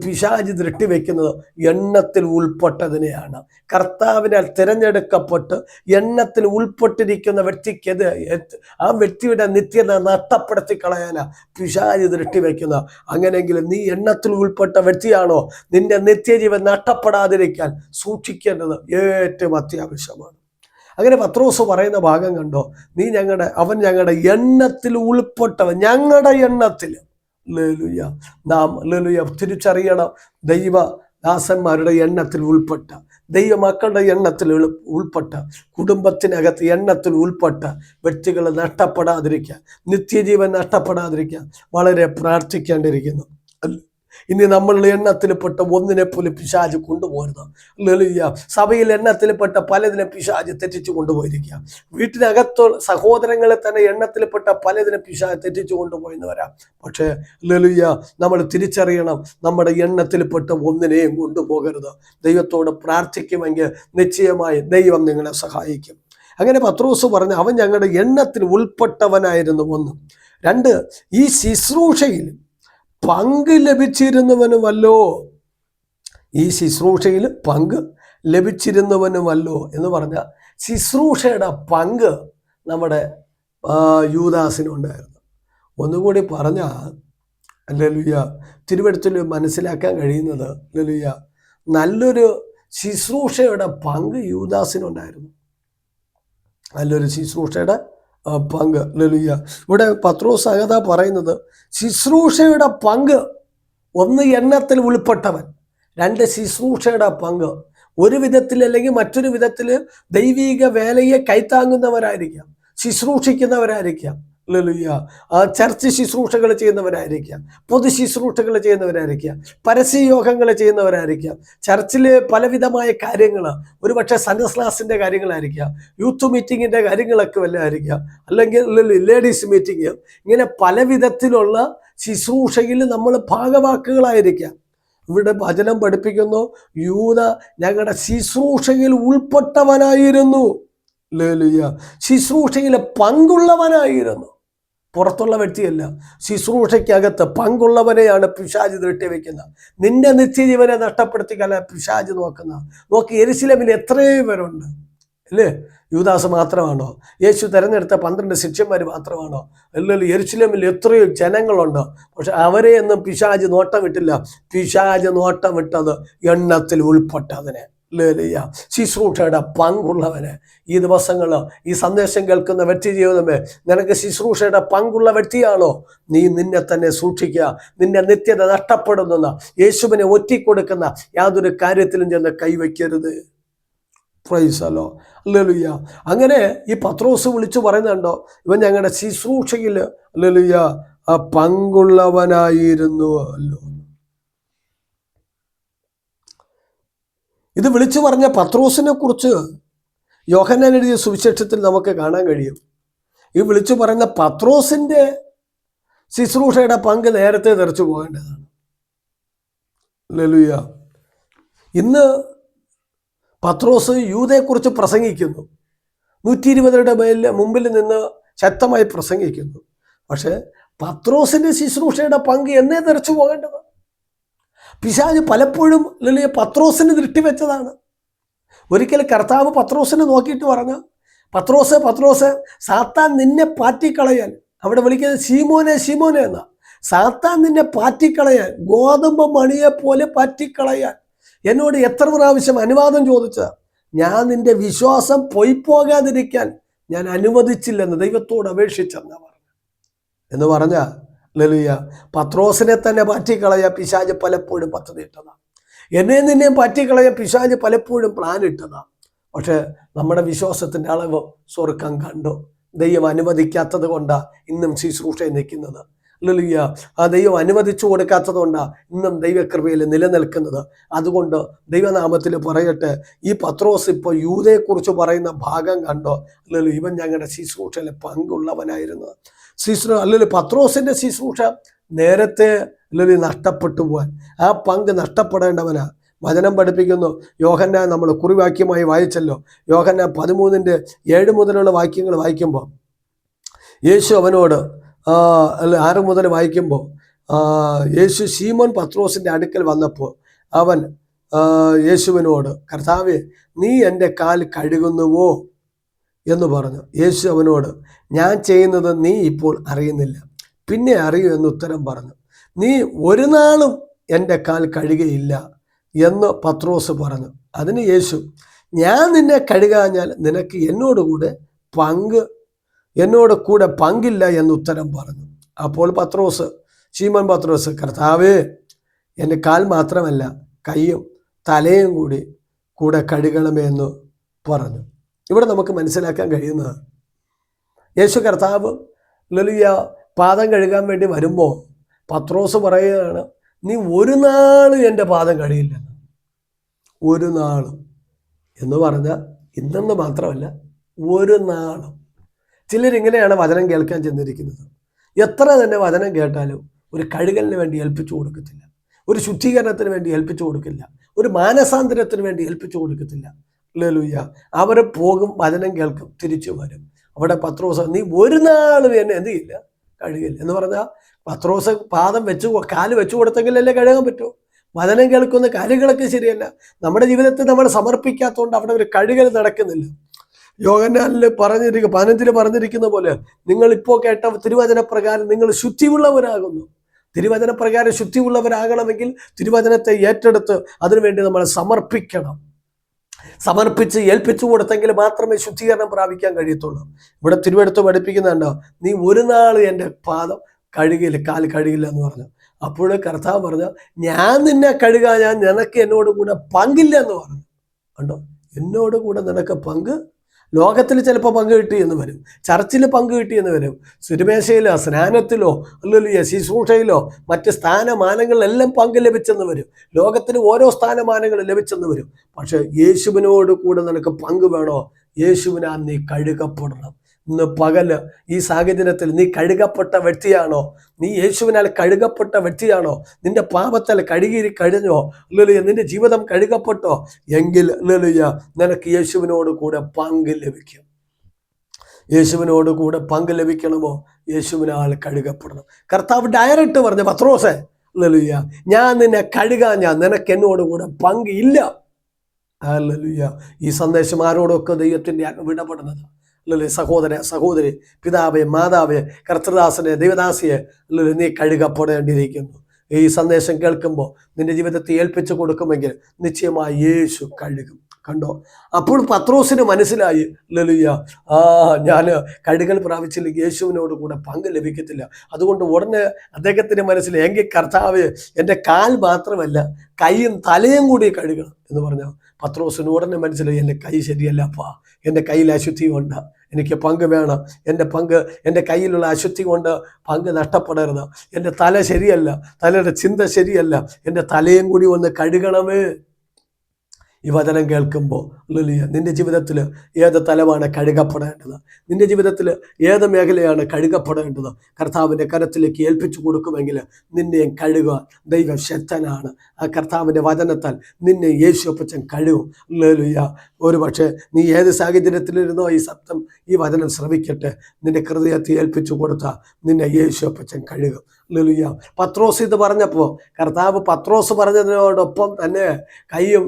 പിശാച് ദൃഷ്ടി വയ്ക്കുന്നത് എണ്ണത്തിൽ ഉൾപ്പെട്ടതിനെയാണ്. കർത്താവിനാൽ തിരഞ്ഞെടുക്കപ്പെട്ട് എണ്ണത്തിൽ ഉൾപ്പെട്ടിരിക്കുന്ന വ്യക്തിക്ക് ആ വ്യക്തിയുടെ നിത്യത നഷ്ടപ്പെടുത്തി കളയാനാ പിശാച് ദൃഷ്ടി വയ്ക്കുന്നത്. അങ്ങനെയെങ്കിൽ നീ എണ്ണത്തിൽ ഉൾപ്പെട്ട വ്യക്തിയാണോ? നിന്റെ നിത്യജീവൻ നഷ്ടപ്പെടാതിരിക്കാൻ സൂക്ഷിക്കേണ്ടത് ഏറ്റവും അത്യാവശ്യമാണ്. അങ്ങനെ പത്രോസ് പറയുന്ന ഭാഗം കണ്ടോ, അവൻ ഞങ്ങളുടെ എണ്ണത്തിൽ ഉൾപ്പെട്ടവൻ. ഞങ്ങളുടെ എണ്ണത്തിൽ നാം തിരിച്ചറിയണം, ദൈവദാസന്മാരുടെ എണ്ണത്തിൽ ഉൾപ്പെട്ട, ദൈവമക്കളുടെ എണ്ണത്തിൽ ഉൾപ്പെട്ട, കുടുംബത്തിനകത്ത് എണ്ണത്തിൽ ഉൾപ്പെട്ട വ്യക്തികൾ നഷ്ടപ്പെടാതിരിക്കാൻ, നിത്യജീവൻ നഷ്ടപ്പെടാതിരിക്കാൻ വളരെ പ്രാർത്ഥിക്കേണ്ടിയിരിക്കുന്നു. ഇനി നമ്മളുടെ എണ്ണത്തിൽപ്പെട്ട ഒന്നിനെ പോലും പിശാച് കൊണ്ടുപോകരുത്. സഭയിൽ എണ്ണത്തിൽപ്പെട്ട പലതിനെ പിശാച് തെറ്റിച്ചു കൊണ്ടുപോയിരിക്കുക. വീട്ടിനകത്തോ സഹോദരങ്ങളെ തന്നെ എണ്ണത്തിൽപ്പെട്ട പലതിനെ പിശാച് തെറ്റിച്ചു കൊണ്ടുപോയെന്ന് വരാം. പക്ഷേ നമ്മൾ തിരിച്ചറിയണം, നമ്മുടെ എണ്ണത്തിൽപ്പെട്ട ഒന്നിനെയും കൊണ്ടുപോകരുത്. ദൈവത്തോട് പ്രാർത്ഥിക്കുമെങ്കിൽ നിശ്ചയമായി ദൈവം നിങ്ങളെ സഹായിക്കും. അങ്ങനെ പത്രോസ് പറഞ്ഞു, അവൻ ഞങ്ങളുടെ എണ്ണത്തിൽ ഉൾപ്പെട്ടവനായിരുന്നു. 1. 2, ഈ ശുശ്രൂഷയിൽ പങ്ക് ലഭിച്ചിരുന്നവനുമല്ലോ. ഈ ശുശ്രൂഷയിൽ പങ്ക് ലഭിച്ചിരുന്നവനുമല്ലോ എന്ന് പറഞ്ഞാൽ ശുശ്രൂഷയുടെ പങ്ക് നമ്മുടെ യൂദാസിനുണ്ടായിരുന്നു. ഒന്നുകൂടി പറഞ്ഞാൽ തിരുവെടുത്തിൽ മനസ്സിലാക്കാൻ കഴിയുന്നത് നല്ലൊരു ശുശ്രൂഷയുടെ പങ്ക് യൂദാസിനുണ്ടായിരുന്നു. നല്ലൊരു ശുശ്രൂഷയുടെ പങ്ക്. ഇവിടെ പത്രോസ് അകത പറയുന്നത് ശുശ്രൂഷയുടെ പങ്ക്. 1, എണ്ണത്തിൽ ഉൾപ്പെട്ടവൻ. 2, ശുശ്രൂഷയുടെ പങ്ക്. ഒരു വിധത്തിൽ അല്ലെങ്കിൽ മറ്റൊരു വിധത്തിൽ ദൈവിക വേലയെ കൈത്താങ്ങുന്നവരായിരിക്കാം, ശുശ്രൂഷിക്കുന്നവരായിരിക്കാം, ചർച്ച് ശുശ്രൂഷകൾ ചെയ്യുന്നവരായിരിക്കാം, പൊതു ശുശ്രൂഷകൾ ചെയ്യുന്നവരായിരിക്കാം, പരസ്യയോഗങ്ങൾ ചെയ്യുന്നവരായിരിക്കാം, ചർച്ചിലെ പലവിധമായ കാര്യങ്ങൾ, ഒരുപക്ഷെ സൺഡേ ക്ലാസിൻ്റെ കാര്യങ്ങളായിരിക്കാം, യൂത്ത് മീറ്റിങ്ങിൻ്റെ കാര്യങ്ങളൊക്കെ വല്ല ആയിരിക്കാം, അല്ലെങ്കിൽ ലേഡീസ് മീറ്റിംഗ്, ഇങ്ങനെ പല വിധത്തിലുള്ള ശുശ്രൂഷയിൽ നമ്മൾ ഭാഗവാക്കുകളായിരിക്കാം. ഇവിടെ വചനം പഠിപ്പിക്കുന്നു, യൂദ ഞങ്ങളുടെ ശുശ്രൂഷയിൽ ഉൾപ്പെട്ടവനായിരുന്നു. ശുശ്രൂഷയിലെ പങ്കുള്ളവനായിരുന്നു. പുറത്തുള്ള വ്യക്തിയല്ല, ശുശ്രൂഷയ്ക്കകത്ത് പങ്കുള്ളവനെയാണ് പിശാച് ദൃഷ്ടി വയ്ക്കുന്നത്. നിന്റെ നിത്യജീവനെ നഷ്ടപ്പെടുത്തിക്കല്ല പിശാച് നോക്കി. യെരുശലേമിൽ എത്രയോ പേരുണ്ട് അല്ലേ? യൂദാസ് മാത്രമാണോ? യേശു തിരഞ്ഞെടുത്ത 12 ശിഷ്യന്മാർ മാത്രമാണോ? അല്ലല്ലോ, യെരുശലേമിൽ എത്രയോ ജനങ്ങളുണ്ട്. പക്ഷെ അവരെയൊന്നും പിശാച് നോട്ടം വിട്ടില്ല. പിശാച് നോട്ടം വിട്ടത് എണ്ണത്തിൽ ഉൾപ്പെട്ടതിനെ. ശുശ്രൂഷയുടെ പങ്കുള്ളവന് ഈ ദിവസങ്ങൾ ഈ സന്ദേശം കേൾക്കുന്ന വ്യക്തി ജീവിതമേ, നിനക്ക് ശുശ്രൂഷയുടെ പങ്കുള്ള വ്യക്തിയാണോ? നീ നിന്നെ തന്നെ സൂക്ഷിക്കുക. നിന്റെ നിത്യത നഷ്ടപ്പെടുന്ന, യേശുവിനെ ഒറ്റിക്കൊടുക്കുന്ന യാതൊരു കാര്യത്തിലും ചെന്ന് കൈവയ്ക്കരുത്. പ്രൈസലോ, ഹല്ലേലൂയ. അങ്ങനെ ഈ പത്രോസ് വിളിച്ചു പറയുന്നുണ്ടോ, ഇവൻ ഞങ്ങളുടെ ശുശ്രൂഷയിൽ ഹല്ലേലൂയ പങ്കുള്ളവനായിരുന്നു അല്ലോ. ഇത് വിളിച്ചു പറഞ്ഞ പത്രോസിനെ കുറിച്ച് യോഹന്നാൻ എഴുതിയ സുവിശേഷത്തിൽ നമുക്ക് കാണാൻ കഴിയും. ഈ വിളിച്ചു പറയുന്ന പത്രോസിന്റെ ശുശ്രൂഷയുടെ പങ്ക് നേരത്തെ തെറിച്ചു പോകേണ്ടതാണ്. ഹല്ലേലൂയ. ഇന്ന് പത്രോസ് യൂദയെക്കുറിച്ച് പ്രസംഗിക്കുന്നു, 120 മുമ്പിൽ നിന്ന് ശക്തമായി പ്രസംഗിക്കുന്നു. പക്ഷെ പത്രോസിന്റെ ശുശ്രൂഷയുടെ പങ്ക് എന്നേ തെറിച്ചു പോകേണ്ടത്. പിശാച് പലപ്പോഴും പത്രോസിന് ദൃഷ്ടിവെച്ചതാണ്. ഒരിക്കൽ കർത്താവ് പത്രോസിനെ നോക്കിയിട്ട് പറഞ്ഞു, പത്രോസെ പത്രോസെ, സാത്താൻ നിന്നെ പാറ്റിക്കളയാൻ, അവിടെ വിളിക്കുന്നത് ശീമോനെ ശീമോനെ എന്ന, സാത്താൻ നിന്നെ പാറ്റിക്കളയാൻ, ഗോതമ്പ് മണിയെ പോലെ പാറ്റിക്കളയാൻ എന്നോട് എത്ര പ്രാവശ്യം അനുവാദം ചോദിച്ച, ഞാൻ നിന്റെ വിശ്വാസം പോകാതിരിക്കാൻ ഞാൻ അനുവദിച്ചില്ലെന്ന് ദൈവത്തോട് അപേക്ഷിച്ചെന്നാ പറഞ്ഞു എന്ന് പറഞ്ഞ ഹല്ലേലൂയ. പത്രോസിനെ തന്നെ പാറ്റിക്കളയാ പിശാച് പലപ്പോഴും പദ്ധതി ഇട്ടതാണ്. എന്നെ നിന്നെയും പാറ്റിക്കളയാ പിശാച് പലപ്പോഴും പ്ലാൻ ഇട്ടതാണ്. പക്ഷെ നമ്മുടെ വിശ്വാസത്തിൻ്റെ അളവ് സ്വർഗം കണ്ടു. ദൈവം അനുവദിക്കാത്തത് കൊണ്ടാണ് ഇന്നും ശുശ്രൂഷയിൽ നിൽക്കുന്നത്. ഹല്ലേലൂയ. ആ ദൈവം അനുവദിച്ചു കൊടുക്കാത്തത് കൊണ്ടാണ് ഇന്നും ദൈവകൃപയിൽ നിലനിൽക്കുന്നത്. അതുകൊണ്ട് ദൈവനാമത്തിൽ പറയട്ടെ, ഈ പത്രോസ് ഇപ്പോൾ യൂദയെക്കുറിച്ച് പറയുന്ന ഭാഗം കണ്ടോ, ഹല്ലേലൂയ, ഇവൻ ഞങ്ങളുടെ ശുശ്രൂഷയിൽ പങ്കുള്ളവനായിരുന്നു. അല്ലെങ്കിൽ പത്രോസിന്റെ ശുശ്രൂഷ നേരത്തെ അല്ലെങ്കിൽ നഷ്ടപ്പെട്ടു പോകാൻ, ആ പങ്ക് നഷ്ടപ്പെടേണ്ടവനാ. വചനം പഠിപ്പിക്കുന്നു. യോഹന്നാൻ നമ്മൾ കുറിവാക്യമായി വായിച്ചല്ലോ, യോഹന്നാൻ 13:7 മുതലുള്ള വാക്യങ്ങൾ വായിക്കുമ്പോൾ യേശു അവനോട് 6 മുതൽ വായിക്കുമ്പോൾ യേശു ശീമോൻ പത്രോസിന്റെ അടുക്കൽ വന്നപ്പോൾ അവൻ യേശുവിനോട്, കർത്താവേ, നീ എൻ്റെ കാൽ കഴുകുന്നുവോ എന്ന് പറഞ്ഞു. യേശു അവനോട്, ഞാൻ ചെയ്യുന്നത് നീ ഇപ്പോൾ അറിയുന്നില്ല, പിന്നെ അറിയൂ എന്ന് ഉത്തരം പറഞ്ഞു. നീ ഒരു നാളും എൻ്റെ കാൽ കഴുകയില്ല എന്ന് പത്രോസ് പറഞ്ഞു. അതിന് യേശു, ഞാൻ നിന്നെ കഴുകാഞ്ഞാൽ നിനക്ക് എന്നോട് കൂടെ പങ്കില്ല എന്ന് ഉത്തരം പറഞ്ഞു. അപ്പോൾ ശീമോൻ പത്രോസ്, കർത്താവേ, എൻ്റെ കാൽ മാത്രമല്ല കൈയും തലയും കൂടെ കഴുകണമേ എന്ന് പറഞ്ഞു. ഇവിടെ നമുക്ക് മനസ്സിലാക്കാൻ കഴിയുന്നത്, യേശു കർത്താവ് ഹല്ലേലൂയ പാദം കഴുകാൻ വേണ്ടി വരുമ്പോൾ പത്രോസ് പറയുകയാണ്, നീ ഒരു നാളും എൻ്റെ പാദം കഴുകില്ലെന്ന്. ഒരു നാളും എന്ന് പറഞ്ഞാൽ ഇന്നെന്ന് മാത്രമല്ല, ഒരു നാളും. ചിലരിങ്ങനെയാണ് വചനം കേൾക്കാൻ ചെന്നിരിക്കുന്നത്. എത്ര തന്നെ വചനം കേട്ടാലും ഒരു കഴുകലിന് വേണ്ടി ഏൽപ്പിച്ചു കൊടുക്കത്തില്ല, ഒരു ശുദ്ധീകരണത്തിന് വേണ്ടി ഏൽപ്പിച്ചു കൊടുക്കില്ല, ഒരു മാനസാന്തരത്തിന് വേണ്ടി ഏൽപ്പിച്ചു കൊടുക്കത്തില്ല. ഹല്ലേലൂയ. അവർ പോകും, വചനം കേൾക്കും, തിരിച്ചു വരും. അവിടെ പത്രോസ്, നീ ഒരു നാളും എന്നെ എന്ത് ചെയ്യില്ല, കഴുകില്ല എന്ന് പറഞ്ഞാൽ പത്രോസ് കാല് വെച്ചു കൊടുത്തെങ്കിലല്ലേ കഴുകാൻ പറ്റൂ. വചനം കേൾക്കുന്ന കാര്യങ്ങളൊക്കെ ശരിയല്ല. നമ്മുടെ ജീവിതത്തിൽ നമ്മൾ സമർപ്പിക്കാത്തതുകൊണ്ട് അവിടെ ഒരു കഴുകൽ നടക്കുന്നില്ല. യോഹന്നാനിൽ 15 പറഞ്ഞിരിക്കുന്ന പോലെ, നിങ്ങൾ ഇപ്പോൾ കേട്ട തിരുവചന പ്രകാരം നിങ്ങൾ ശുദ്ധിയുള്ളവരാകുന്നു. തിരുവചന പ്രകാരം ശുദ്ധിയുള്ളവരാകണമെങ്കിൽ തിരുവചനത്തെ ഏറ്റെടുത്ത് അതിനുവേണ്ടി നമ്മൾ സമർപ്പിച്ച് ഏൽപ്പിച്ചു കൊടുത്തെങ്കിൽ മാത്രമേ ശുദ്ധീകരണം പ്രാപിക്കാൻ കഴിയത്തുള്ളൂ. ഇവിടെ തിരുവെടുത്ത് പഠിപ്പിക്കുന്നുണ്ടോ, നീ ഒരു നാൾ എൻ്റെ കാൽ കഴുകില്ല എന്ന് പറഞ്ഞു. അപ്പോൾ കർത്താവ് പറഞ്ഞു, ഞാൻ നിന്നെ കഴുകാൻ നിനക്ക് എന്നോട് കൂടെ പങ്കില്ല എന്ന് പറഞ്ഞു. കണ്ടോ, എന്നോട് കൂടെ നിനക്ക് പങ്ക്. ലോകത്തിൽ ചിലപ്പോൾ പങ്ക് കിട്ടിയെന്ന് വരും, ചർച്ചിൽ പങ്ക് കിട്ടിയെന്ന് വരും, സുരുമേശയിലോ സ്നാനത്തിലോ അല്ലെങ്കിൽ ശുശ്രൂഷയിലോ മറ്റ് സ്ഥാനമാനങ്ങളിലെല്ലാം പങ്ക് ലഭിച്ചെന്ന് വരും. ലോകത്തിന് ഓരോ സ്ഥാനമാനങ്ങൾ ലഭിച്ചെന്ന് വരും. പക്ഷെ യേശുവിനോട് കൂടെ നിനക്ക് പങ്ക് വേണോ? യുശുവിനാൽ നീ കഴുകപ്പെടണം. ഇന്ന് പകല് ഈ സാഹചര്യത്തിൽ നീ കഴുകപ്പെട്ട വ്യക്തിയാണോ? നീ യേശുവിനാൽ കഴുകപ്പെട്ട വ്യക്തിയാണോ? നിന്റെ പാപത്താൽ കഴിഞ്ഞോ? അല്ലെങ്കിൽ നിന്റെ ജീവിതം കഴുകപ്പെട്ടോ? എങ്കിൽ നിനക്ക് യേശുവിനോട് കൂടെ പങ്ക് ലഭിക്കും. യേശുവിനോട് കൂടെ പങ്ക് ലഭിക്കണമോ? യേശുവിനാൽ കഴുകപ്പെടണം. കർത്താവ് ഡയറക്റ്റ് പറഞ്ഞു, പത്രോസേ, ഞാൻ നിന്നെ നിനക്ക് എന്നോട് കൂടെ പങ്ക് ഇല്ല. ഹല്ലേലൂയ. ഈ സന്ദേശം ആരോടൊക്കെ ദൈവത്തിൻ്റെ ഇടപെടുന്നത്, അല്ലേ? സഹോദര സഹോദരി, പിതാവേ മാതാവേ, കർത്തൃദാസനെ ദൈവദാസിയെ, നീ കഴുകപ്പെടേണ്ടിയിരിക്കുന്നു. ഈ സന്ദേശം കേൾക്കുമ്പോൾ നിന്റെ ജീവിതത്തെ ഏൽപ്പിച്ചു കൊടുക്കുമെങ്കിൽ നിശ്ചയമായി യേശു കഴുകും. കണ്ടോ? അപ്പോൾ പത്രോസിന് മനസ്സിലായി, ഹല്ലേലൂയ, ഞാൻ കഴുകൽ പ്രാപിച്ചില്ലെങ്കിൽ യേശുവിനോട് കൂടെ പങ്ക് ലഭിക്കത്തില്ല. അതുകൊണ്ട് ഉടനെ അദ്ദേഹത്തിന് മനസ്സിലായി, എങ്കിൽ കർത്താവ് എൻ്റെ കാൽ മാത്രമല്ല കൈയും തലയും കൂടി കഴുകണം എന്ന് പറഞ്ഞു. പത്രോസിന് ഉടനെ മനസ്സിലായി, എൻ്റെ കൈ ശരിയല്ലപ്പാ, എൻ്റെ കയ്യിൽ അശുദ്ധി കൊണ്ട് എനിക്ക് പങ്ക് വേണം, എൻ്റെ കയ്യിലുള്ള അശുദ്ധി കൊണ്ട് പങ്ക് നഷ്ടപ്പെടരുത്, എൻ്റെ തല ശരിയല്ല, തലയുടെ ചിന്ത ശരിയല്ല, എൻ്റെ തലയും കൂടി ഒന്ന് കഴുകണമേ. ഈ വചനം കേൾക്കുമ്പോൾ ഹല്ലേലൂയ, നിന്റെ ജീവിതത്തിൽ ഏത് തലമാണ് കഴുകപ്പെടേണ്ടത്? നിന്റെ ജീവിതത്തിൽ ഏത് മേഖലയാണ് കഴുകപ്പെടേണ്ടത്? കർത്താവിൻ്റെ കരത്തിലേക്ക് ഏൽപ്പിച്ചു കൊടുക്കുമെങ്കിൽ നിന്നെയും കഴുകാൻ ദൈവം ശക്തനാണ്. ആ കർത്താവിൻ്റെ വചനത്താൽ നിന്നെ യേശു അപ്പച്ചൻ കഴുകും. ഹല്ലേലൂയ. ഒരുപക്ഷെ നീ ഏത് സാഹചര്യത്തിലിരുന്നോ ഈ വചനം ശ്രവിക്കട്ടെ. നിന്റെ ഹൃദയത്തെ ഏൽപ്പിച്ചു കൊടുത്താൽ നിന്നെ യേശു അപ്പച്ചൻ കഴുകും. ഹല്ലേലൂയ. പത്രോസ് ഇത് പറഞ്ഞപ്പോൾ കർത്താവ് പത്രോസ് പറഞ്ഞതിനോടൊപ്പം തന്നെ കൈയും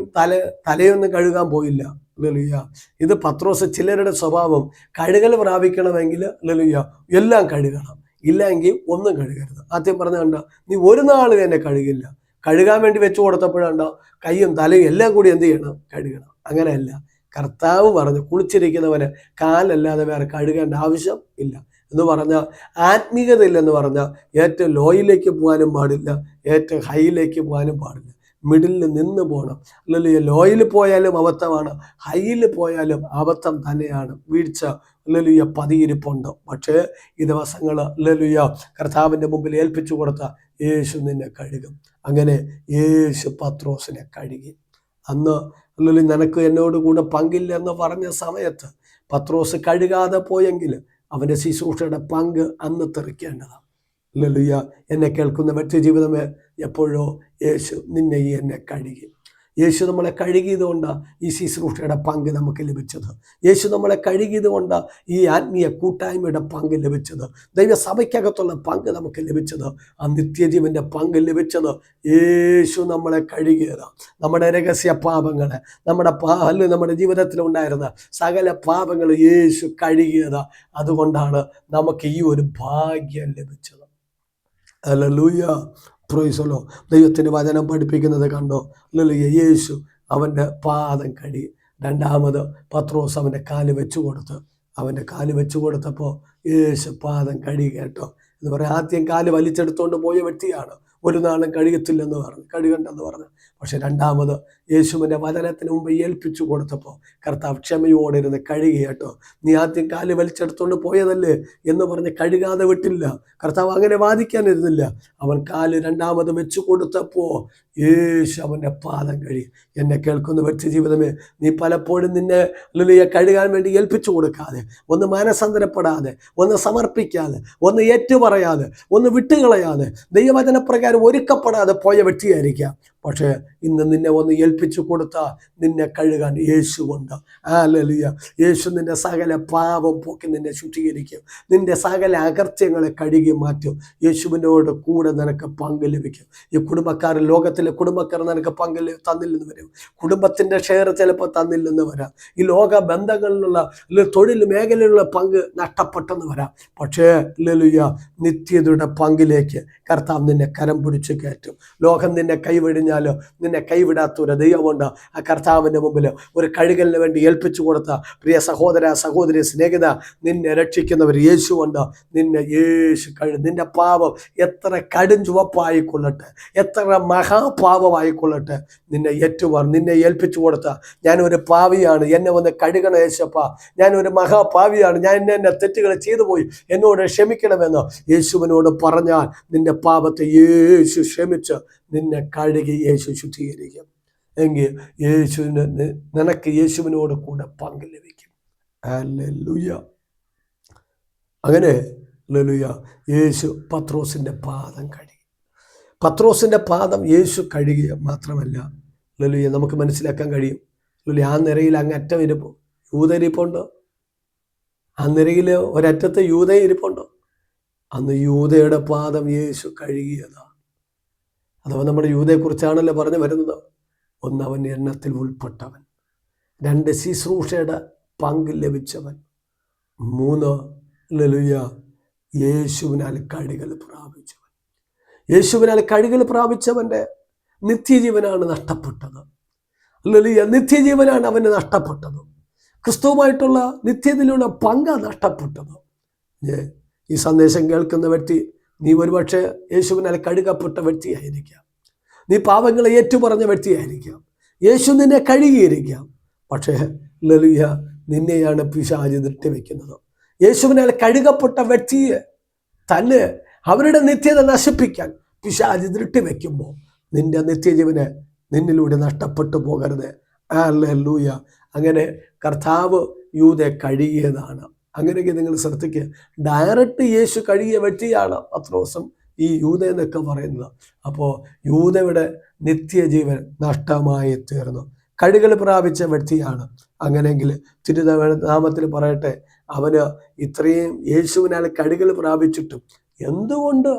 തലയൊന്നും കഴുകാൻ പോയില്ല. ഹല്ലേലൂയ. ഇത് പത്രോസ് ചിലരുടെ സ്വഭാവം, കഴുകൽ പ്രാപിക്കണമെങ്കിൽ ഹല്ലേലൂയ എല്ലാം കഴുകണം, ഇല്ലെങ്കിൽ ഒന്നും കഴുകരുത്. ആദ്യം പറഞ്ഞ കണ്ടോ, നീ ഒരു നാളും എന്നെ കഴുകില്ല. കഴുകാൻ വേണ്ടി വെച്ചു കൊടുത്തപ്പോഴാണ്ടോ കൈയും തലയും എല്ലാം കൂടി എന്ത് ചെയ്യണം? കഴുകണം. അങ്ങനെയല്ല. കർത്താവ് പറഞ്ഞു, കുളിച്ചിരിക്കുന്നവന് കാലല്ലാതെ വേറെ കഴുകേണ്ട ആവശ്യം ഇല്ല എന്ന് പറഞ്ഞാൽ, ആത്മീയത ഇല്ലെന്ന് പറഞ്ഞാൽ ഏറ്റവും ലോയിലേക്ക് പോകാനും പാടില്ല, ഏറ്റവും ഹൈയിലേക്ക് പോകാനും പാടില്ല. മിഡിലിൽ നിന്ന് പോകണം. അല്ലെങ്കിൽ ലോയിൽ പോയാലും അബദ്ധമാണ്, ഹൈയിൽ പോയാലും അബദ്ധം തന്നെയാണ്, വീഴ്ച ഹല്ലേലൂയ പതിയിരിപ്പുണ്ട്. പക്ഷേ ഈ ദിവസങ്ങൾ ഹല്ലേലൂയ കർത്താവിൻ്റെ മുമ്പിൽ ഏൽപ്പിച്ചു കൊടുത്ത യേശു നിന്നെ കഴുകും. അങ്ങനെ യേശു പത്രോസിനെ കഴുകി. അന്ന് ഹല്ലേലൂയ നിനക്ക് എന്നോട് കൂടെ പങ്കില്ലെന്ന് പറഞ്ഞ സമയത്ത് പത്രോസ് കഴുകാതെ പോയെങ്കിൽ അവൻ്റെ ശുശ്രൂഷയുടെ പങ്ക് അന്ന് തെറിക്കേണ്ടതാണ്. ഹല്ലേലൂയ. എന്നെ കേൾക്കുന്ന വ്യക്തി ജീവിതമേ, എപ്പോഴോ യേശു നിന്നെ എന്നെ കഴുകി. യേശു നമ്മളെ കഴുകിയത് കൊണ്ടാണ് ഈ ശുശ്രൂഷയുടെ പങ്ക് നമുക്ക് ലഭിച്ചത്. യേശു നമ്മളെ കഴുകിയത് കൊണ്ടാണ് ഈ ആത്മീയ കൂട്ടായ്മയുടെ പങ്ക് ലഭിച്ചത്, ദൈവസഭയ്ക്കകത്തുള്ള പങ്ക് നമുക്ക് ലഭിച്ചത്, ആ നിത്യജീവൻ്റെ പങ്ക് ലഭിച്ചത് യേശു നമ്മളെ കഴുകിയതാണ്. നമ്മുടെ രഹസ്യ പാപങ്ങളെ, നമ്മുടെ ജീവിതത്തിലുണ്ടായിരുന്ന സകല പാപങ്ങൾ യേശു കഴുകിയതാണ്. അതുകൊണ്ടാണ് നമുക്ക് ഈ ഒരു ഭാഗ്യം ലഭിച്ചത്. ഹല്ലേലൂയ. Praise the Lord. ദൈവത്തിൻ്റെ വചനം പഠിപ്പിക്കുന്നത് കണ്ടോ? ഹല്ലേലൂയ. യേശു അവൻ്റെ പാദം കഴുകി. രണ്ടാമത് പത്രോസ് അവൻ്റെ കാല് വെച്ചു കൊടുത്തപ്പോൾ യേശു പാദം കഴുകി. കേട്ടോ എന്ന് പറയാം. ആദ്യം കാല് വലിച്ചെടുത്തുകൊണ്ട് പോയ വ്യക്തിയാണ്, ഒരു നാളും കഴുകണ്ടെന്ന് പറഞ്ഞു. പക്ഷെ രണ്ടാമത് യേശുവിൻ്റെ വചനത്തിന് മുമ്പ് ഏൽപ്പിച്ചു കൊടുത്തപ്പോൾ കർത്താവ് ക്ഷമയോടെ ഇരുന്ന് കഴുകി. കേട്ടോ, നീ ആദ്യം കാല് വലിച്ചെടുത്തുകൊണ്ട് പോയതല്ലേ എന്ന് പറഞ്ഞ് കഴുകാതെ വിട്ടില്ല. കർത്താവ് അങ്ങനെ വാദിക്കാനിരുന്നില്ല. അവൻ കാല് രണ്ടാമത് വെച്ചു കൊടുത്തപ്പോൾ യേശു അവൻ്റെ പാദം കഴുകി. എന്നെ കേൾക്കുന്ന വ്യക്തി ജീവിതമേ, നീ പലപ്പോഴും നിന്നെ ഹല്ലേലൂയ കഴുകാൻ വേണ്ടി ഏൽപ്പിച്ചു കൊടുക്കാതെ, ഒന്ന് മാനസാന്തരപ്പെടാതെ, ഒന്ന് സമർപ്പിക്കാതെ, ഒന്ന് ഏറ്റുപറയാതെ, ഒന്ന് വിട്ടുകളയാതെ, ദൈവവചനപ്രകാരം ഒരുക്കപ്പെടാതെ പോയ വ്യക്തിയായിരിക്കാം. പക്ഷേ ഇന്ന് നിന്നെ ഒന്ന് ഏൽപ്പിച്ചു കൊടുത്താൽ നിന്നെ കഴുകാൻ യേശുവുണ്ട്. ഹല്ലേലൂയ. യേശു നിന്റെ സകല പാപം പോക്കി നിന്നെ ശുദ്ധീകരിക്കും, നിന്റെ സകല അകൃത്യങ്ങളെ കഴുകി മാറ്റും. യേശുവിനോട് കൂടെ നിനക്ക് പങ്ക് ലഭിക്കും. ഈ ലോകത്തിലെ കുടുംബക്കാർ നിനക്ക് പങ്ക് തന്നില്ലെന്ന് വരും, കുടുംബത്തിൻ്റെ ഷെയർ ചിലപ്പോൾ തന്നില്ലെന്ന് വരാം, ഈ ലോക ബന്ധങ്ങളിലുള്ള തൊഴിൽ മേഖലയിലുള്ള പങ്ക് നഷ്ടപ്പെട്ടെന്ന് വരാം. പക്ഷേ ഹല്ലേലൂയ നിത്യതയുടെ പങ്കിലേക്ക് കർത്താവ് നിന്നെ കരം പിടിച്ച് കയറ്റും. ലോകം നിന്നെ കൈവെടിഞ്ഞാലോ നിന്നെ കൈവിടാത്തൊരു ദൈവമുണ്ട്. ആ കർത്താവിൻ്റെ മുമ്പിൽ ഒരു കഴുകലിന് വേണ്ടി ഏൽപ്പിച്ചു കൊടുത്ത പ്രിയ സഹോദര, സഹോദരി, സ്നേഹിത, നിന്നെ രക്ഷിക്കുന്നവർ യേശുവുണ്ട്. നിന്നെ യേശു നിന്റെ പാപം എത്ര കടും ചുവപ്പായിക്കൊള്ളട്ടെ, എത്ര മഹാപാപമായിക്കൊള്ളട്ടെ, നിന്നെ ഏൽപ്പിച്ചു കൊടുത്ത, ഞാനൊരു പാവിയാണ്, എന്നെ ഒന്ന് കഴുകണ യേശപ്പ, ഞാനൊരു മഹാപാവിയാണ്, ഞാൻ എൻ്റെ തെറ്റുകൾ ചെയ്തു പോയി, എന്നോട് ക്ഷമിക്കണമെന്ന് യേശുവിനോട് പറഞ്ഞാൽ നിന്റെ പാപത്തെ യേശു ക്ഷമിച്ച് നിന്നെ കഴുകി യേശു ശുദ്ധീകരിക്കും. എങ്കിൽ നിനക്ക് യേശുവിനോട് കൂടെ പങ്ക് ലഭിക്കും. ഹല്ലേലൂയ. അങ്ങനെ ഹല്ലേലൂയ യേശു പത്രോസിൻ്റെ പാദം കഴുകി. പത്രോസിൻ്റെ പാദം യേശു കഴുകിയ മാത്രമല്ല, ഹല്ലേലൂയ നമുക്ക് മനസ്സിലാക്കാൻ കഴിയും. ഹല്ലേലൂയ ആ നിരയിൽ അങ്ങറ്റം യൂത ഇരിപ്പുണ്ട്, ആ നിരയിൽ ഒരറ്റത്ത് യൂത ഇരിപ്പുണ്ട്. അന്ന് യൂതയുടെ പാദം യേശു കഴുകിയതാണ്. അഥവാ നമ്മുടെ യൂതയെക്കുറിച്ചാണല്ലോ പറഞ്ഞു വരുന്നത്. ഒന്ന്, അവൻ എണ്ണത്തിൽ ഉൾപ്പെട്ടവൻ. 2, ശുശ്രൂഷയുടെ പങ്ക് ലഭിച്ചവൻ. 3, ഹല്ലേലൂയ യേശുവിനാൽ കഴുകൽ പ്രാപിച്ചവൻ. യേശുവിനാൽ കഴുകൽ പ്രാപിച്ചവൻ്റെ നിത്യജീവനാണ് നഷ്ടപ്പെട്ടത്. ഹല്ലേലൂയ. നിത്യജീവനാണ് അവന് നഷ്ടപ്പെട്ടത്. ക്രിസ്തുവുമായിട്ടുള്ള നിത്യതയിലുള്ള പങ്ക് നഷ്ടപ്പെട്ടത്. ഈ സന്ദേശം കേൾക്കുന്ന വ്യക്തി, നീ ഒരുപക്ഷെ യേശുവിനാൽ കഴുകപ്പെട്ട വ്യക്തിയായിരിക്കാം. നീ പാപങ്ങളെ ഏറ്റുപറഞ്ഞ വ്യക്തിയായിരിക്കാം. യേശു നിന്നെ കഴുകിയിരിക്കാം. പക്ഷേ ഹല്ലേലൂയ, നിന്നെയാണ് പിശാച് ദൃഷ്ടിവെക്കുന്നത്. യേശുവിനാൽ കഴുകപ്പെട്ട വ്യക്തിയെ തന്നെ അവരുടെ നിത്യത നശിപ്പിക്കാൻ പിശാച് ദൃഷ്ടിവെക്കുമ്പോൾ നിന്റെ നിത്യജീവനെ നിന്നിലൂടെ നഷ്ടപ്പെട്ടു പോകരുത്. ഹല്ലേലൂയ. അങ്ങനെ കർത്താവ് യൂദയെ കഴുകിയതാണ്. അങ്ങനെയെങ്കിൽ നിങ്ങൾ ശ്രദ്ധിക്കുക, ഡയറക്റ്റ് യേശു കഴുകിയ വ്യക്തിയാണ് പത്രോസും ഈ യൂദ എന്നൊക്കെ പറയുന്നത്. അപ്പോൾ യൂദയുടെ നിത്യജീവൻ നഷ്ടമായി തീർന്നു. കഴുകൽ പ്രാപിച്ച വ്യക്തിയാണ്. അങ്ങനെയെങ്കിൽ തിരുനാമത്തിൽ പറയട്ടെ, അവന് ഇത്രയും യേശുവിനാൽ കഴുകൽ പ്രാപിച്ചിട്ടും എന്തുകൊണ്ട്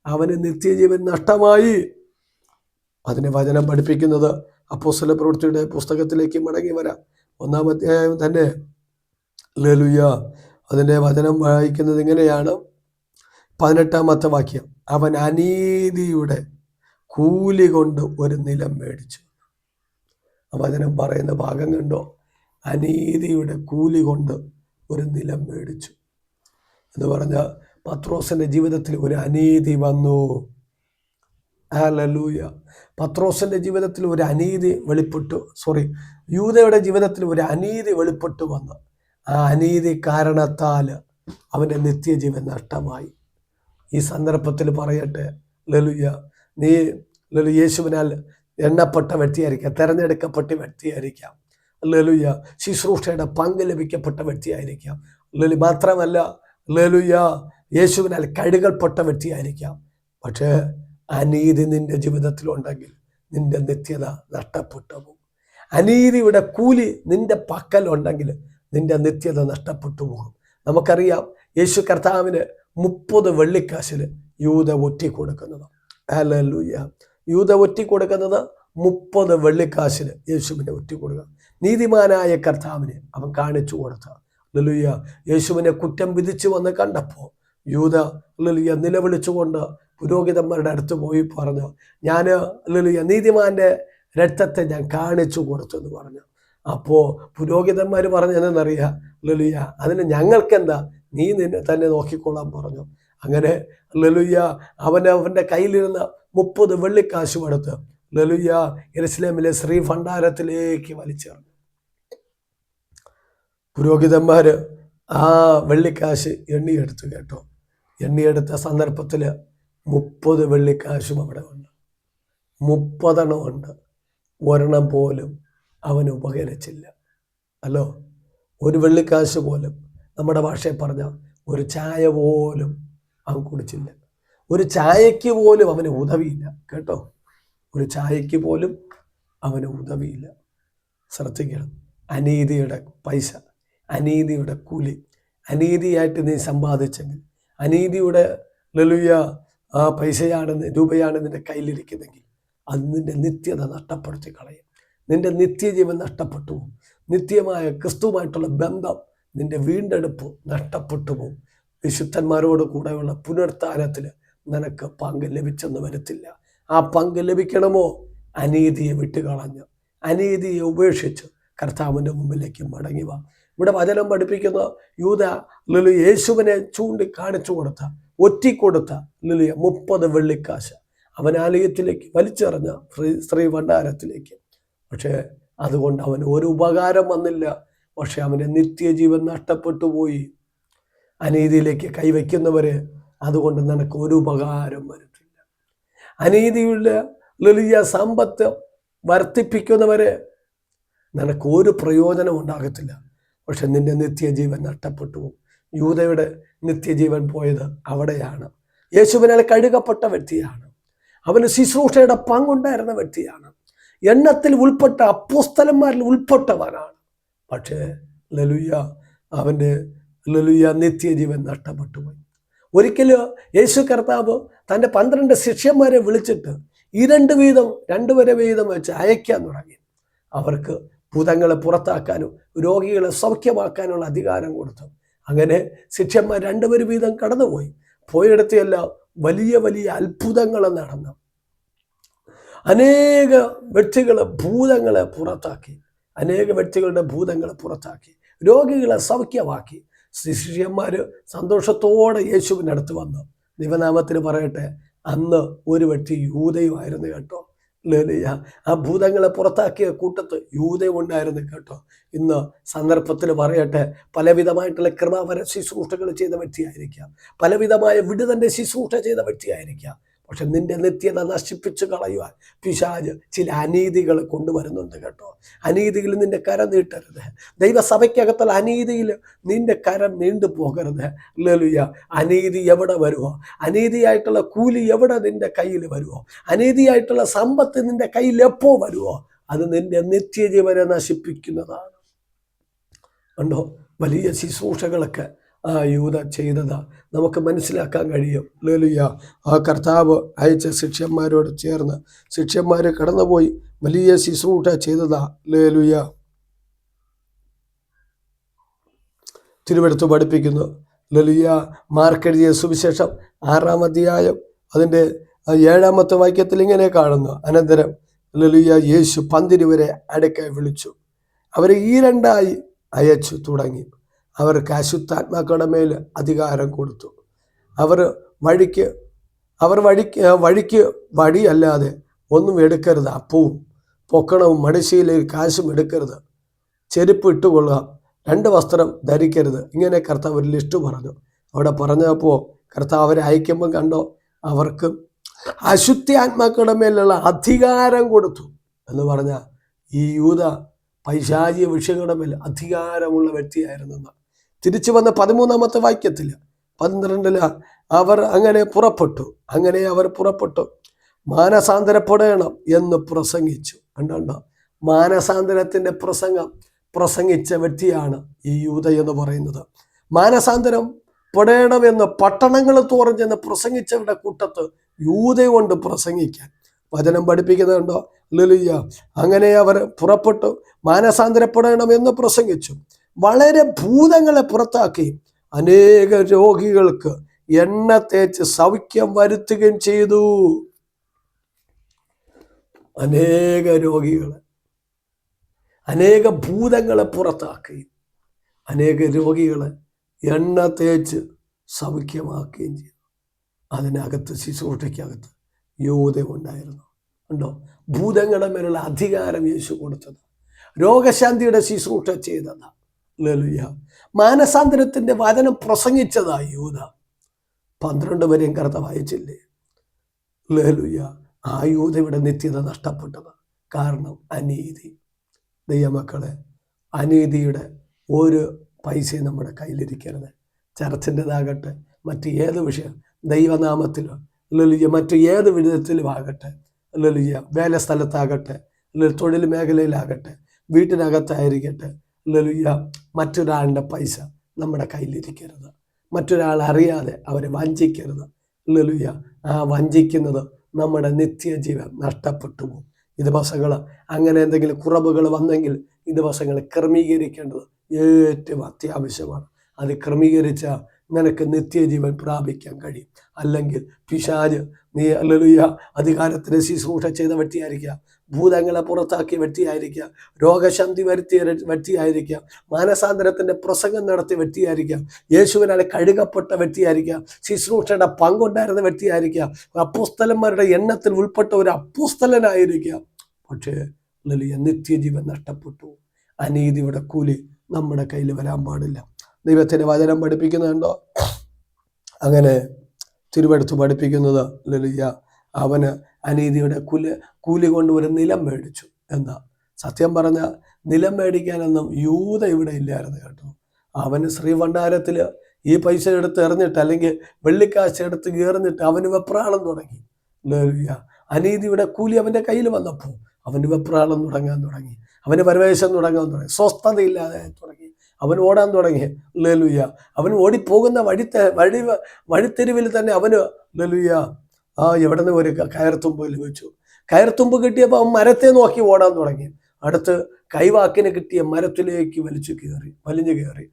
അവന് നിത്യജീവൻ നഷ്ടമായി? അതിനെ വചനം പഠിപ്പിക്കുന്നത് അപ്പോസ്തല പ്രവൃത്തിയുടെ പുസ്തകത്തിലേക്ക് മടങ്ങി വരാം. 1-ാം അധ്യായം തന്നെ. ഹല്ലേലൂയ. അതിൻ്റെ വചനം വായിക്കുന്നത് ഇങ്ങനെയാണ്, 18-ാമത്തെ വാക്യം. അവൻ അനീതിയുടെ കൂലി കൊണ്ട് ഒരു നിലം മേടിച്ചു. ആ വചനം പറയുന്ന ഭാഗം കണ്ടോ? അനീതിയുടെ കൂലി കൊണ്ട് ഒരു നിലം മേടിച്ചു എന്ന് പറഞ്ഞാൽ പത്രോസിൻ്റെ ജീവിതത്തിൽ ഒരു അനീതി വന്നു. ഹല്ലേലൂയ. പത്രോസിൻ്റെ ജീവിതത്തിൽ ഒരു അനീതി യൂദയുടെ ജീവിതത്തിൽ ഒരു അനീതി വെളിപ്പെട്ടു വന്നു. ആ അനീതി കാരണത്താൽ അവൻ്റെ നിത്യജീവൻ നഷ്ടമായി. ഈ സന്ദർഭത്തിൽ പറയട്ടെ, ഹല്ലേലൂയ, നീ യേശുവിനാൽ എണ്ണപ്പെട്ട വ്യക്തിയായിരിക്കാം, തിരഞ്ഞെടുക്കപ്പെട്ട വ്യക്തിയായിരിക്കാം. ഹല്ലേലൂയ. ശുശ്രൂഷയുടെ പങ്ക് ലഭിക്കപ്പെട്ട വ്യക്തിയായിരിക്കാം. ഹല്ലേലൂയ. മാത്രമല്ല, ഹല്ലേലൂയ, യേശുവിനാൽ കഴുകൽപ്പെട്ട വ്യക്തിയായിരിക്കാം. പക്ഷേ അനീതി നിന്റെ ജീവിതത്തിലുണ്ടെങ്കിൽ നിന്റെ നിത്യത നഷ്ടപ്പെട്ടു പോകും. അനീതിയുടെ കൂലി നിന്റെ പക്കലുണ്ടെങ്കിൽ നിന്റെ നിത്യത നഷ്ടപ്പെട്ടു പോകും. നമുക്കറിയാം, യേശു കർത്താവിന് 30 വെള്ളിക്കാശിന് യൂദ ഒറ്റി കൊടുക്കുന്നത്. ഹല്ലേലൂയ. യൂദ ഒറ്റി കൊടുക്കുന്നത് 30 വെള്ളിക്കാശിന് യേശുവിനെ ഒറ്റി കൊടുക്കുക. നീതിമാനായ കർത്താവിനെ അവൻ കാണിച്ചു കൊടുത്ത. ഹല്ലേലൂയ. യേശുവിനെ കുറ്റം വിധിച്ചു വന്ന് കണ്ടപ്പോൾ യൂദ ഹല്ലേലൂയ നിലവിളിച്ചുകൊണ്ട് പുരോഹിതന്മാരുടെ അടുത്ത് പോയി പറഞ്ഞു, ഞാൻ ഹല്ലേലൂയ നീതിമാന്റെ രക്തത്തെ ഞാൻ കാണിച്ചു കൊടുത്തു എന്ന് പറഞ്ഞു. അപ്പോൾ പുരോഹിതന്മാർ പറഞ്ഞതെന്നറിയാം, ഹല്ലേലൂയ അതിന് ഞങ്ങൾക്കെന്താ, നീ നിന്നെ തന്നെ നോക്കിക്കൊള്ളാൻ പറഞ്ഞു. അങ്ങനെ ഹല്ലേലൂയ അവൻ്റെ കയ്യിലിരുന്ന 30 വെള്ളിക്കാശും എടുത്ത് ഹല്ലേലൂയ യെരുശലേമിലെ ശ്രീ ഭണ്ഡാരത്തിലേക്ക് വലിച്ചെറിഞ്ഞു. പുരോഹിതന്മാർ ആ വെള്ളിക്കാശ് എണ്ണിയെടുത്തു. കേട്ടോ, എണ്ണിയെടുത്ത സന്ദർഭത്തിൽ 30 വെള്ളിക്കാശും അവിടെ ഉണ്ട്. 30 എണ്ണം ഉണ്ട്. ഒരെണ്ണം പോലും അവന് ഉപകരിച്ചില്ല. അല്ലോ, ഒരു വെള്ളിക്കാശ് പോലും, നമ്മുടെ ഭാഷയിൽ പറഞ്ഞ ഒരു ചായ പോലും അവൻ കുടിച്ചില്ല. ഒരു ചായയ്ക്ക് പോലും അവന് ഉദവിയില്ല. കേട്ടോ, ഒരു ചായയ്ക്ക് പോലും അവന് ഉദവിയില്ല. ശ്രദ്ധിക്കണം. അനീതിയുടെ പൈസ, അനീതിയുടെ കൂലി, അനീതിയായിട്ട് നീ സമ്പാദിച്ചെങ്കിൽ, അനീതിയുടെ ഹല്ലേലൂയ ആ രൂപയാണ് നിന്റെ കയ്യിലിരിക്കുന്നെങ്കിൽ അത് നിന്റെ നിത്യത നഷ്ടപ്പെടുത്തി കളയും. നിന്റെ നിത്യജീവൻ നഷ്ടപ്പെട്ടു പോകും. നിത്യമായ ക്രിസ്തുവുമായിട്ടുള്ള ബന്ധം, നിന്റെ വീണ്ടെടുപ്പ് നഷ്ടപ്പെട്ടു പോകും. വിശുദ്ധന്മാരോട് കൂടെയുള്ള പുനരുത്ഥാനത്തിൽ നിനക്ക് പങ്ക് ലഭിച്ചെന്ന് വരത്തില്ല. ആ പങ്ക് ലഭിക്കണമോ, അനീതിയെ വിട്ടുകളഞ്ഞ്, അനീതിയെ ഉപേക്ഷിച്ച് കർത്താവിൻ്റെ മുമ്പിലേക്ക് മടങ്ങി വാ. ഇവിടെ വചനം പഠിപ്പിക്കുന്ന യൂദ യേശുവിനെ കാണിച്ചു കൊടുത്ത, ഒറ്റിക്കൊടുത്ത 30 വെള്ളിക്കാശ് അവൻ ആലയത്തിലേക്ക് വലിച്ചെറിഞ്ഞ സ്ത്രീ ഭണ്ഡാരത്തിലേക്ക്. പക്ഷേ അതുകൊണ്ട് അവന് ഒരു ഉപകാരം വന്നില്ല. പക്ഷെ അവൻ്റെ നിത്യജീവൻ നഷ്ടപ്പെട്ടു പോയി. അനീതിയിലേക്ക് കൈവയ്ക്കുന്നവരെ അതുകൊണ്ട് നിനക്ക് ഒരു ഉപകാരം വരത്തില്ല. അനീതിയുടെ ലളിയ സമ്പത്ത് വർദ്ധിപ്പിക്കുന്നവരെ നിനക്ക് ഒരു പ്രയോജനം ഉണ്ടാകത്തില്ല. പക്ഷെ നിന്റെ നിത്യജീവൻ നഷ്ടപ്പെട്ടു പോകും. യൂദയുടെ നിത്യജീവൻ പോയത് അവിടെയാണ്. യേശുവിനാൽ കഴുകപ്പെട്ട വ്യക്തിയാണ്. അവന് ശുശ്രൂഷയുടെ പങ്കുണ്ടായിരുന്ന വ്യക്തിയാണ്. എണ്ണത്തിൽ ഉൾപ്പെട്ട അപ്പോസ്തലന്മാരിൽ ഉൾപ്പെട്ടവനാണ്. പക്ഷേ അവൻ്റെ നിത്യജീവൻ നഷ്ടപ്പെട്ടു പോയി. ഒരിക്കലും യേശു കർത്താവ് തൻ്റെ 12 ശിഷ്യന്മാരെ വിളിച്ചിട്ട് 2 പേരെ വീതം വെച്ച് അയക്കാൻ തുടങ്ങി. അവർക്ക് ഭൂതങ്ങളെ പുറത്താക്കാനും രോഗികളെ സൗഖ്യമാക്കാനുള്ള അധികാരം കൊടുത്തു. അങ്ങനെ ശിഷ്യന്മാർ 2 പേര് വീതം കടന്നുപോയി. പോയിടത്തെല്ലാം വലിയ വലിയ അത്ഭുതങ്ങൾ നടന്നു. അനേക വ്യക്തികളെ ഭൂതങ്ങളെ പുറത്താക്കി, അനേക വ്യക്തികളുടെ ഭൂതങ്ങളെ പുറത്താക്കി, രോഗികളെ സൗഖ്യമാക്കി. ശിഷ്യന്മാർ സന്തോഷത്തോടെ യേശുവിനടുത്ത് വന്നു. ദൈവനാമത്തിന് പറയട്ടെ, അന്ന് ഒരു വ്യക്തി യൂദയുമായിരുന്നു കേട്ടോ. ആ ഭൂതങ്ങളെ പുറത്താക്കിയ കൂട്ടത്ത് യൂദയും ഉണ്ടായിരുന്നു കേട്ടോ. ഇന്ന് സന്ദർഭത്തിൽ പറയട്ടെ, പലവിധമായിട്ടുള്ള കൃപാവര ശുശ്രൂഷകൾ ചെയ്ത വ്യക്തിയായിരിക്കാം, പലവിധമായ വിടുതൻ്റെ ശുശ്രൂഷ ചെയ്ത വ്യക്തിയായിരിക്കാം. പക്ഷെ നിന്റെ നിത്യത നശിപ്പിച്ചു കളയുവാൻ പിശാച് ചില അനീതികൾ കൊണ്ടുവരുന്നുണ്ട് കേട്ടോ. അനീതിയിൽ നിന്റെ കരം നീട്ടരുത്. ദൈവസഭയ്ക്കകത്തുള്ള അനീതിയിൽ നിന്റെ കരം നീണ്ടു പോകരുത്. ഹല്ലേലൂയ. അനീതി എവിടെ വരുമോ, അനീതിയായിട്ടുള്ള കൂലി എവിടെ നിന്റെ കയ്യിൽ വരുമോ, അനീതിയായിട്ടുള്ള സമ്പത്ത് നിന്റെ കയ്യിൽ എപ്പോ വരുമോ, അത് നിന്റെ നിത്യജീവനെ നശിപ്പിക്കുന്നതാണ്. കണ്ടോ, വലിയ ശുശ്രൂഷകളൊക്കെ ആ യൂദ ചെയ്തതാ നമുക്ക് മനസ്സിലാക്കാൻ കഴിയും. ഹല്ലേലൂയ. ആ കർത്താവ് അയച്ച ശിഷ്യന്മാരോട് ചേർന്ന് ശിഷ്യന്മാർ കടന്നുപോയി വലിയ ശുശ്രൂഷ ചെയ്തതാ. ഹല്ലേലൂയ. തിരുവെടുത്ത് പഠിപ്പിക്കുന്നു. ഹല്ലേലൂയ. മാർക്കെഴുതിയ സുവിശേഷം 6-ാം അധ്യായം അതിൻ്റെ 7-ാമത്തെ വാക്യത്തിൽ ഇങ്ങനെ കാണുന്നു. അനന്തരം ഹല്ലേലൂയ യേശു 12 വരെ അടുക്കെ വിളിച്ചു, അവരെ ഈ രണ്ടായി അയച്ചു തുടങ്ങി. അവർക്ക് അശുദ്ധാത്മാക്കളുടെ മേൽ അധികാരം കൊടുത്തു. അവർ വഴിക്ക് വടിയല്ലാതെ ഒന്നും എടുക്കരുത്. അപ്പവും പൊക്കണവും മടിശയിലേക്ക് കാശും എടുക്കരുത്. ചെരുപ്പ് ഇട്ടുകൊള്ളുക, 2 വസ്ത്രം ധരിക്കരുത്. ഇങ്ങനെ കർത്താവ് ഒരു ലിസ്റ്റ് പറഞ്ഞു. അവിടെ പറഞ്ഞപ്പോൾ കർത്താവ് അവരെ അയക്കുമ്പോൾ കണ്ടോ, അവർക്ക് അശുദ്ധാത്മാക്കളുടെ മേലുള്ള അധികാരം കൊടുത്തു എന്ന് പറഞ്ഞാൽ ഈ യൂദ പൈശാചിക വിഷയങ്ങളുടെ മേൽ അധികാരമുള്ള വ്യക്തിയായിരുന്നു. തിരിച്ചു വന്ന 13-ാമത്തെ വാക്യത്തിൽ 12 അവർ അങ്ങനെ പുറപ്പെട്ടു മാനസാന്തരപ്പെടണം എന്ന് പ്രസംഗിച്ചു. കണ്ടോ, മാനസാന്തരത്തിൻ്റെ പ്രസംഗിച്ച വ്യക്തിയാണ് ഈ യൂദ എന്ന് പറയുന്നത്. മാനസാന്തരം പെടണമെന്ന് പട്ടണങ്ങൾ തോറും ചെന്ന് പ്രസംഗിച്ചവരുടെ കൂട്ടത്ത് യൂദയുണ്ട് പ്രസംഗിക്കാൻ. വചനം പഠിപ്പിക്കുന്നുണ്ടോ. ഹല്ലേലൂയ. അങ്ങനെ അവർ പുറപ്പെട്ടു മാനസാന്തരപ്പെടണമെന്ന് പ്രസംഗിച്ചു. വളരെ ഭൂതങ്ങളെ പുറത്താക്കി അനേക രോഗികൾക്ക് എണ്ണ തേച്ച് സൗഖ്യം വരുത്തുകയും ചെയ്തു. അനേക ഭൂതങ്ങളെ പുറത്താക്കി അനേക രോഗികളെ എണ്ണ തേച്ച് സൗഖ്യമാക്കുകയും ചെയ്തു. അതിനകത്ത് ശുശ്രൂഷയ്ക്കകത്ത് യൂദയുണ്ടായിരുന്നു. ഉണ്ടോ, ഭൂതങ്ങളുടെ മേലുള്ള അധികാരം യേശു കൊടുത്തത്, രോഗശാന്തിയുടെ ശുശ്രൂഷ ചെയ്തതാ. ഹല്ലേലൂയ. മാനസാന്തരത്തിന്റെ വചനം പ്രസംഗിച്ചതാ യൂദ. 12 വരെയും കർത്താവ് അയച്ചില്ലേ. ഹല്ലേലൂയ. ആ യൂദയുടെ നിത്യത നഷ്ടപ്പെട്ടത് കാരണം അനീതി. ദൈവമക്കളെ, അനീതിയുടെ ഒരു പൈസയും നമ്മുടെ കയ്യിലിരിക്കരുത്. ചർച്ചിൻ്റെതാകട്ടെ, മറ്റ് ഏത് വിഷയം, ദൈവനാമത്തിലോ ഹല്ലേലൂയ മറ്റു ഏത് വിധത്തിലും ആകട്ടെ, ഹല്ലേലൂയ വേല സ്ഥലത്താകട്ടെ, തൊഴിൽ മേഖലയിലാകട്ടെ, വീട്ടിനകത്തായിരിക്കട്ടെ, ഹല്ലേലൂയ മറ്റൊരാളുടെ പൈസ നമ്മുടെ കയ്യിലിരിക്കരുത്. മറ്റൊരാൾ അറിയാതെ അവരെ വഞ്ചിക്കരുത്. ഹല്ലേലൂയ. ആ വഞ്ചിക്കുന്നത് നമ്മുടെ നിത്യജീവൻ നഷ്ടപ്പെട്ടു പോകും. ഈ ദിവസങ്ങൾ അങ്ങനെ എന്തെങ്കിലും കുറവുകൾ വന്നെങ്കിൽ ഈ ദിവസങ്ങൾ ക്രമീകരിക്കേണ്ടത് ഏറ്റവും അത്യാവശ്യമാണ്. അത് ക്രമീകരിച്ച നിനക്ക് നിത്യജീവൻ പ്രാപിക്കാൻ കഴിയും. അല്ലെങ്കിൽ പിശാച്, നീ ഹല്ലേലൂയ അധികാരത്തിന് ശുശ്രൂഷ ചെയ്ത വ്യക്തിയായിരിക്കാം, ഭൂതങ്ങളെ പുറത്താക്കിയ വ്യക്തിയായിരിക്കാം, രോഗശാന്തി വരുത്തിയ വ്യക്തിയായിരിക്കാം, മാനസാന്തരത്തിൻ്റെ പ്രസംഗം നടത്തിയ വ്യക്തിയായിരിക്കാം, യേശുവിനാൽ കഴുകപ്പെട്ട വ്യക്തിയായിരിക്കാം, ശുശ്രൂഷയുടെ പങ്കുണ്ടായിരുന്ന വ്യക്തിയായിരിക്കാം, അപ്പോസ്തലന്മാരുടെ എണ്ണത്തിൽ ഉൾപ്പെട്ട ഒരു അപ്പോസ്തലനായിരിക്കാം. പക്ഷേ ഹല്ലേലൂയ നിത്യജീവൻ നഷ്ടപ്പെട്ടു. അനീതിയുടെ കൂലി നമ്മുടെ കയ്യിൽ വരാൻ പാടില്ല. ദൈവത്തിൻ്റെ വചനം പഠിപ്പിക്കുന്നുണ്ടോ. അങ്ങനെ തിരുവെടുത്ത് പഠിപ്പിക്കുന്നത് ഹല്ലേലൂയ അവന് അനീതിയുടെ കൂലി കൊണ്ട് ഒരു നിലം മേടിച്ചു എന്നാ. സത്യം പറഞ്ഞ നിലം മേടിക്കാനൊന്നും യൂദ ഇവിടെ ഇല്ലായിരുന്നു കേട്ടോ. അവന് ശ്രീഭണ്ഡാരത്തിൽ ഈ പൈസ എടുത്ത് എറിഞ്ഞിട്ട്, അല്ലെങ്കിൽ വെള്ളിക്കാശ് എടുത്ത് എറിഞ്ഞിട്ട് അവന് വെപ്രാളം തുടങ്ങി. ഹല്ലേലൂയ. അനീതിയുടെ കൂലി അവൻ്റെ കയ്യിൽ വന്നപ്പോൾ അവന് വെപ്രാളം തുടങ്ങി, അവന് പരവേശം തുടങ്ങാൻ തുടങ്ങി, സ്വസ്ഥതയില്ലാതെ തുടങ്ങി, അവൻ ഓടാൻ തുടങ്ങി. ഹല്ലേലൂയ. അവൻ ഓടിപ്പോകുന്ന വഴിത്തെരുവിൽ തന്നെ അവന് ഹല്ലേലൂയ എവിടെ നിന്ന് ഒരു കയർത്തുമ്പ് ലഭിച്ചു. കയർത്തുമ്പ് കിട്ടിയപ്പോൾ അവൻ മരത്തെ നോക്കി ഓടാൻ തുടങ്ങി. അടുത്ത് കൈവാക്കിന് കിട്ടിയ മരത്തിലേക്ക് വലിഞ്ഞു കയറി.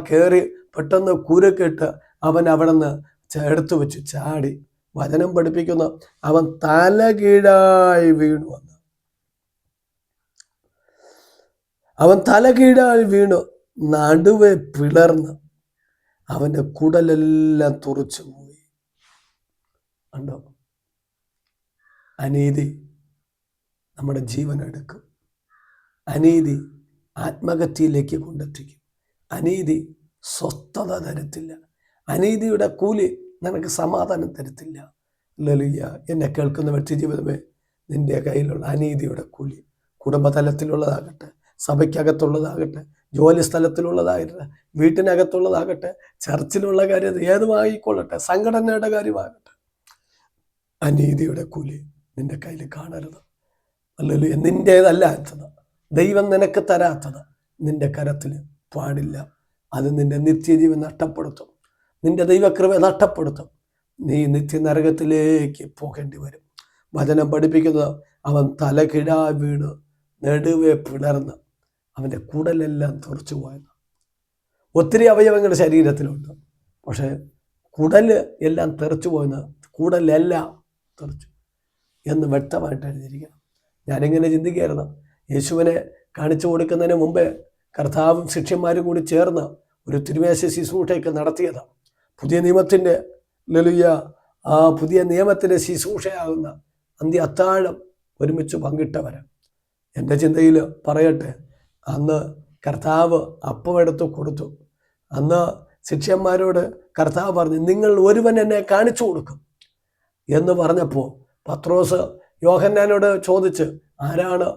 കയറി പെട്ടെന്ന് കൂരക്കിട്ട് അവൻ അവിടെ നിന്ന് എടുത്തു വെച്ചു ചാടി. വചനം പഠിപ്പിക്കുന്ന അവൻ തലകീഴായി വീണു വന്നു. അവൻ തലകീഴായി വീണു നടുവെ പിളർന്ന് അവൻ്റെ കുടലെല്ലാം തുറച്ചു പോയി. കണ്ടോ? അനീതി നമ്മുടെ ജീവൻ എടുക്കും. അനീതി ആത്മഹത്യയിലേക്ക് കൊണ്ടെത്തിക്കും. അനീതി സ്വസ്ഥത തരത്തില്ല. അനീതിയുടെ കൂലി നിനക്ക് സമാധാനം തരത്തില്ല. ഹല്ലേലൂയ. എന്നെ കേൾക്കുന്ന വ്യക്തി ജീവിതമേ, നിന്റെ കയ്യിലുള്ള അനീതിയുടെ കൂലി കുടുംബതലത്തിലുള്ളതാകട്ടെ, സഭയ്ക്കകത്തുള്ളതാകട്ടെ, ജോലി സ്ഥലത്തിലുള്ളതാകട്ടെ, വീട്ടിനകത്തുള്ളതാകട്ടെ, ചർച്ചിലുള്ള കാര്യം ഏതുമായിക്കൊള്ളട്ടെ, സംഘടനയുടെ കാര്യമാകട്ടെ, അനീതിയുടെ കൂലി നിന്റെ കയ്യിൽ കാണരുത്. ഹല്ലേലൂയ. നിൻ്റേതല്ലാത്തത്, ദൈവം നിനക്ക് തരാത്തത് നിന്റെ കരത്തിൽ പാടില്ല. അത് നിന്റെ നിത്യജീവൻ നഷ്ടപ്പെടുത്തും. നിന്റെ ദൈവകൃപ നഷ്ടപ്പെടുത്തും. നീ നിത്യനരകത്തിലേക്ക് പോകേണ്ടി വരും. വചനം പഠിപ്പിക്കുന്നത് അവൻ തലകിഴാ വീണ് നെടുവെ പിളർന്ന് അവൻ്റെ കുടലെല്ലാം തെറിച്ചു പോയെന്ന്. ഒത്തിരി അവയവങ്ങൾ ശരീരത്തിലുണ്ട്, പക്ഷേ കുടല് എല്ലാം തെറിച്ചു പോയെന്ന്, കുടലെല്ലാം തെറിച്ചു എന്ന് വ്യക്തമായിട്ട് എഴുതിയിരിക്കണം. ഞാനിങ്ങനെ ചിന്തിക്കുകയായിരുന്നു, യേശുവിനെ കാണിച്ചു കൊടുക്കുന്നതിന് മുമ്പേ കർത്താവും ശിഷ്യന്മാരും കൂടി ചേർന്ന് ഒരു തിരുമേശ ശുശ്രൂഷയൊക്കെ നടത്തിയതാണ്. പുതിയ നിയമത്തിൻ്റെ പുതിയ നിയമത്തിൻ്റെ ശുശ്രൂഷയാകുന്ന അന്ത്യ അത്താഴം ഒരുമിച്ച് പങ്കിട്ടവരാണ്. എൻ്റെ ചിന്തയിൽ പറയട്ടെ, അന്ന് കർത്താവ് അപ്പം എടുത്ത് കൊടുത്തു. അന്ന് ശിഷ്യന്മാരോട് കർത്താവ് പറഞ്ഞു, നിങ്ങൾ ഒരുവൻ എന്നെ കാണിച്ചു കൊടുക്കും എന്ന് പറഞ്ഞപ്പോൾ പത്രോസ് യോഹന്നാനോട് ചോദിച്ച്, ആരാണ്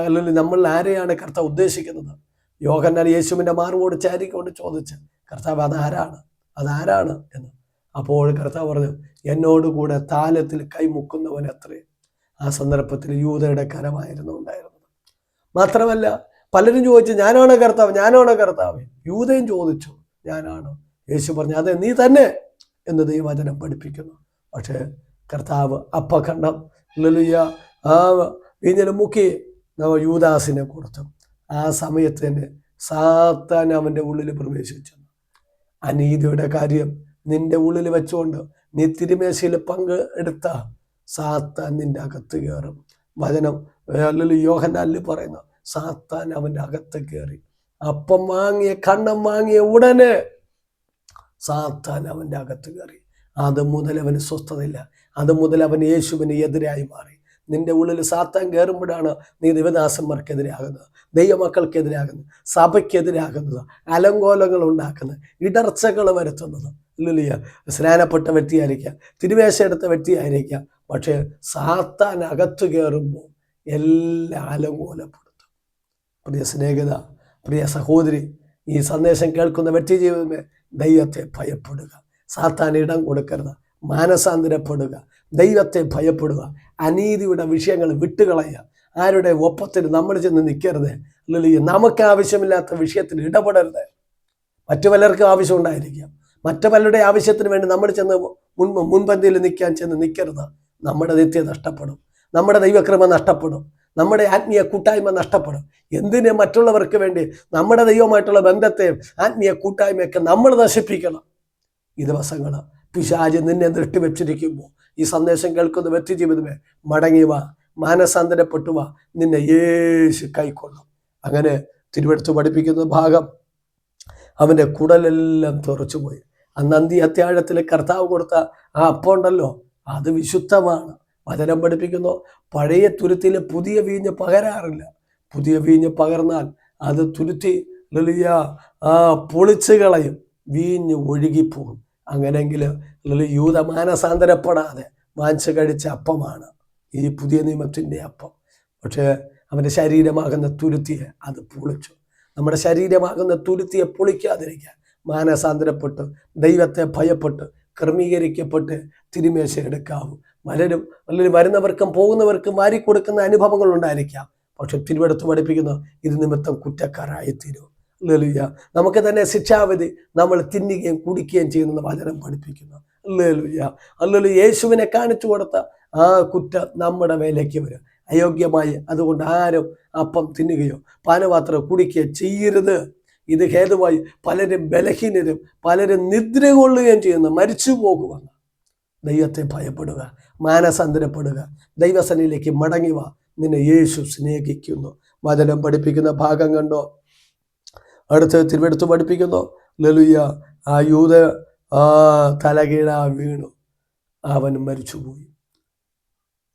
അല്ലെങ്കിൽ നമ്മൾ ആരെയാണ് കർത്താവ് ഉദ്ദേശിക്കുന്നത്? യോഹന്നാൻ യേശുവിൻ്റെ മാർവോട് ചാരിക്കൊണ്ട് ചോദിച്ച്, കർത്താവ് അതാരാണ് എന്ന്. അപ്പോൾ കർത്താവ് പറഞ്ഞു, എന്നോടുകൂടെ താലത്തിൽ കൈമുക്കുന്നവൻ അത്രേ. ആ സന്ദർഭത്തിൽ യൂദയുടെ കരമായിരുന്നു ഉണ്ടായിരുന്നത്. മാത്രമല്ല പലരും ചോദിച്ചു, ഞാനാണ് കർത്താവ്. യൂദയും ചോദിച്ചു, ഞാനാണ്. യേശു പറഞ്ഞു, അതെ നീ തന്നെ എന്ന് ദൈവവചനം പഠിപ്പിക്കുന്നു. പക്ഷേ കർത്താവ് അപ്പഖണ്ഡം വീഞ്ഞിൽ മുക്കി യൂദാസിനെ കൊടുത്തു. ആ സമയത്ത് തന്നെ സാത്താൻ അവൻ്റെ ഉള്ളിൽ പ്രവേശിച്ചു. അനീതിയുടെ കാര്യം നിന്റെ ഉള്ളിൽ വെച്ചുകൊണ്ട് നീ തിരുമേശയിൽ പങ്കെടുത്ത സാത്താൻ നിന്റെ അകത്ത് കയറും. വചനം യോഹന്നാനിൽ പറയുന്നു, സാത്താൻ അവൻ്റെ അകത്ത് കയറി. അപ്പം വാങ്ങിയ കണ്ണം വാങ്ങിയ ഉടനെ സാത്താൻ അവൻ്റെ അകത്ത് കയറി. അത് മുതൽ അവന് സ്വസ്ഥതയില്ല. അത് മുതൽ അവൻ യേശുവിന് എതിരായി മാറി. നിന്റെ ഉള്ളിൽ സാത്താൻ കയറുമ്പോഴാണ് നീ ദൈവദാസന്മാർക്കെതിരാകുന്നത്, ദൈവമക്കൾക്കെതിരാകുന്നത്, സഭയ്ക്കെതിരാകുന്നത്, അലങ്കോലങ്ങൾ ഉണ്ടാക്കുന്നത്, ഇടർച്ചകൾ വരുത്തുന്നത്. ഇല്ലില്ല, സ്നാനപ്പെട്ട വ്യക്തിയായിരിക്കാം, തിരുവേശ എടുത്ത വ്യക്തിയായിരിക്കാം. പക്ഷേ സാത്താൻ അകത്ത് കയറുമ്പോൾ എല്ലാം അലങ്കോലപ്പെടുത്തും. പ്രിയ സ്നേഹിത, പ്രിയ സഹോദരി, ഈ സന്ദേശം കേൾക്കുന്ന വ്യക്തി ജീവിതമേ, ദൈവത്തെ ഭയപ്പെടുക, സാത്താൻ ഇടം കൊടുക്കരുത്, മാനസാന്തരപ്പെടുക, ദൈവത്തെ ഭയപ്പെടുക, അനീതിയുടെ വിഷയങ്ങൾ വിട്ടുകളയുക. ആരുടെ ഒപ്പത്തിന് നമ്മൾ ചെന്ന് നിൽക്കരുത്. അല്ലെങ്കിൽ നമുക്ക് ആവശ്യമില്ലാത്ത വിഷയത്തിൽ ഇടപെടരുത്. മറ്റു പലർക്കും ആവശ്യമുണ്ടായിരിക്കാം. മറ്റു പലരുടെ ആവശ്യത്തിന് വേണ്ടി നമ്മൾ ചെന്ന് മുൻപന്തിയിൽ ചെന്ന് നിൽക്കരുത്. നമ്മുടെ നിത്യം നഷ്ടപ്പെടും, നമ്മുടെ ദൈവകൃപ നഷ്ടപ്പെടും, നമ്മുടെ ആത്മീയ കൂട്ടായ്മ നഷ്ടപ്പെടും. എന്തിന് മറ്റുള്ളവർക്ക് വേണ്ടി നമ്മുടെ ദൈവമായിട്ടുള്ള ബന്ധത്തെ, ആത്മീയ കൂട്ടായ്മയൊക്കെ നമ്മൾ നശിപ്പിക്കണം. ഈ ദിവസങ്ങൾ പിശാച് നിന്നെ ദൃഷ്ടിവെച്ചിരിക്കുമ്പോൾ ഈ സന്ദേശം കേൾക്കുന്ന വ്യക്തി ജീവിതമേ, മടങ്ങിവ, മാനസാന്തരപ്പെട്ടുവ, നിന്നെ യേശു കൈക്കൊള്ളും. അങ്ങനെ തിരുവെടുത്ത് പഠിപ്പിക്കുന്ന ഭാഗം, അവൻ്റെ കുടലെല്ലാം തെറിച്ചുപോയി. അന്ന് അന്ത്യ അത്താഴത്തിൽ കർത്താവ് കൊടുത്ത ആ അപ്പം ഉണ്ടല്ലോ, അത് വിശുദ്ധമാണ്. വചനം പഠിപ്പിക്കുന്നു, പഴയ തുരുത്തിയിൽ പുതിയ വീഞ്ഞ് പകരാറില്ല. പുതിയ വീഞ്ഞ് പകർന്നാൽ അത് തുരുത്തി പൊളിച്ചു കളയും, വീഞ്ഞ് ഒഴുകിപ്പോകും. അങ്ങനെങ്കിൽ യൂദ മാനസാന്തരപ്പെടാതെ വാഞ്ച കഴിച്ച അപ്പമാണ് ഈ പുതിയ നിയമത്തിൻ്റെ അപ്പം. പക്ഷേ അവൻ്റെ ശരീരമാകുന്ന തുരുത്തിയെ അത് പൊളിച്ചു. നമ്മുടെ ശരീരമാകുന്ന തുരുത്തിയെ പൊളിക്കാതിരിക്കാൻ മാനസാന്തരപ്പെട്ട് ദൈവത്തെ ഭയപ്പെട്ട് ക്രമീകരിക്കപ്പെട്ട് തിരുമേശ എടുക്കാവൂ. പലരും വരുന്നവർക്കും പോകുന്നവർക്കും വാരിക്കൊടുക്കുന്ന അനുഭവങ്ങൾ ഉണ്ടായിരിക്കാം. പക്ഷെ തിരുവെടുത്ത് പഠിപ്പിക്കുന്നു, ഇത് നിമിത്തം കുറ്റക്കാരായിത്തീരും. ഹല്ലേലൂയ. നമുക്ക് തന്നെ ശിക്ഷാവിധി നമ്മൾ തിന്നുകയും കുടിക്കുകയും ചെയ്യുന്ന വചനം പഠിപ്പിക്കുന്നു. ഹല്ലേലൂയ. ഹല്ലേലൂയ. യേശുവിനെ കാണിച്ചു കൊടുത്ത ആ കുറ്റം നമ്മുടെ മേലേക്ക് വരും അയോഗ്യമായി. അതുകൊണ്ട് ആരും അപ്പം തിന്നുകയോ പാനപാത്രം കുടിക്കുകയോ ചെയ്യരുത്. ഇത് ഹേതുവായി പലരും ബലഹീനരും പലരും നിദ്ര കൊള്ളുകയും ചെയ്യുന്നു, മരിച്ചു പോകുമെന്ന് ദൈവത്തെ ഭയപ്പെടുക, മാനസാന്തരപ്പെടുക, ദൈവസന്നിധിയിലേക്ക് മടങ്ങി വാ. നിന്നെ യേശു സ്നേഹിക്കുന്നു. വചനം പഠിപ്പിക്കുന്ന ഭാഗം കണ്ടോ? അടുത്ത് തിരുവെടുത്ത് പഠിപ്പിക്കുന്നു. ഹല്ലേലൂയ. ആ യൂത തലകീഴ വീണു, അവൻ മരിച്ചുപോയി.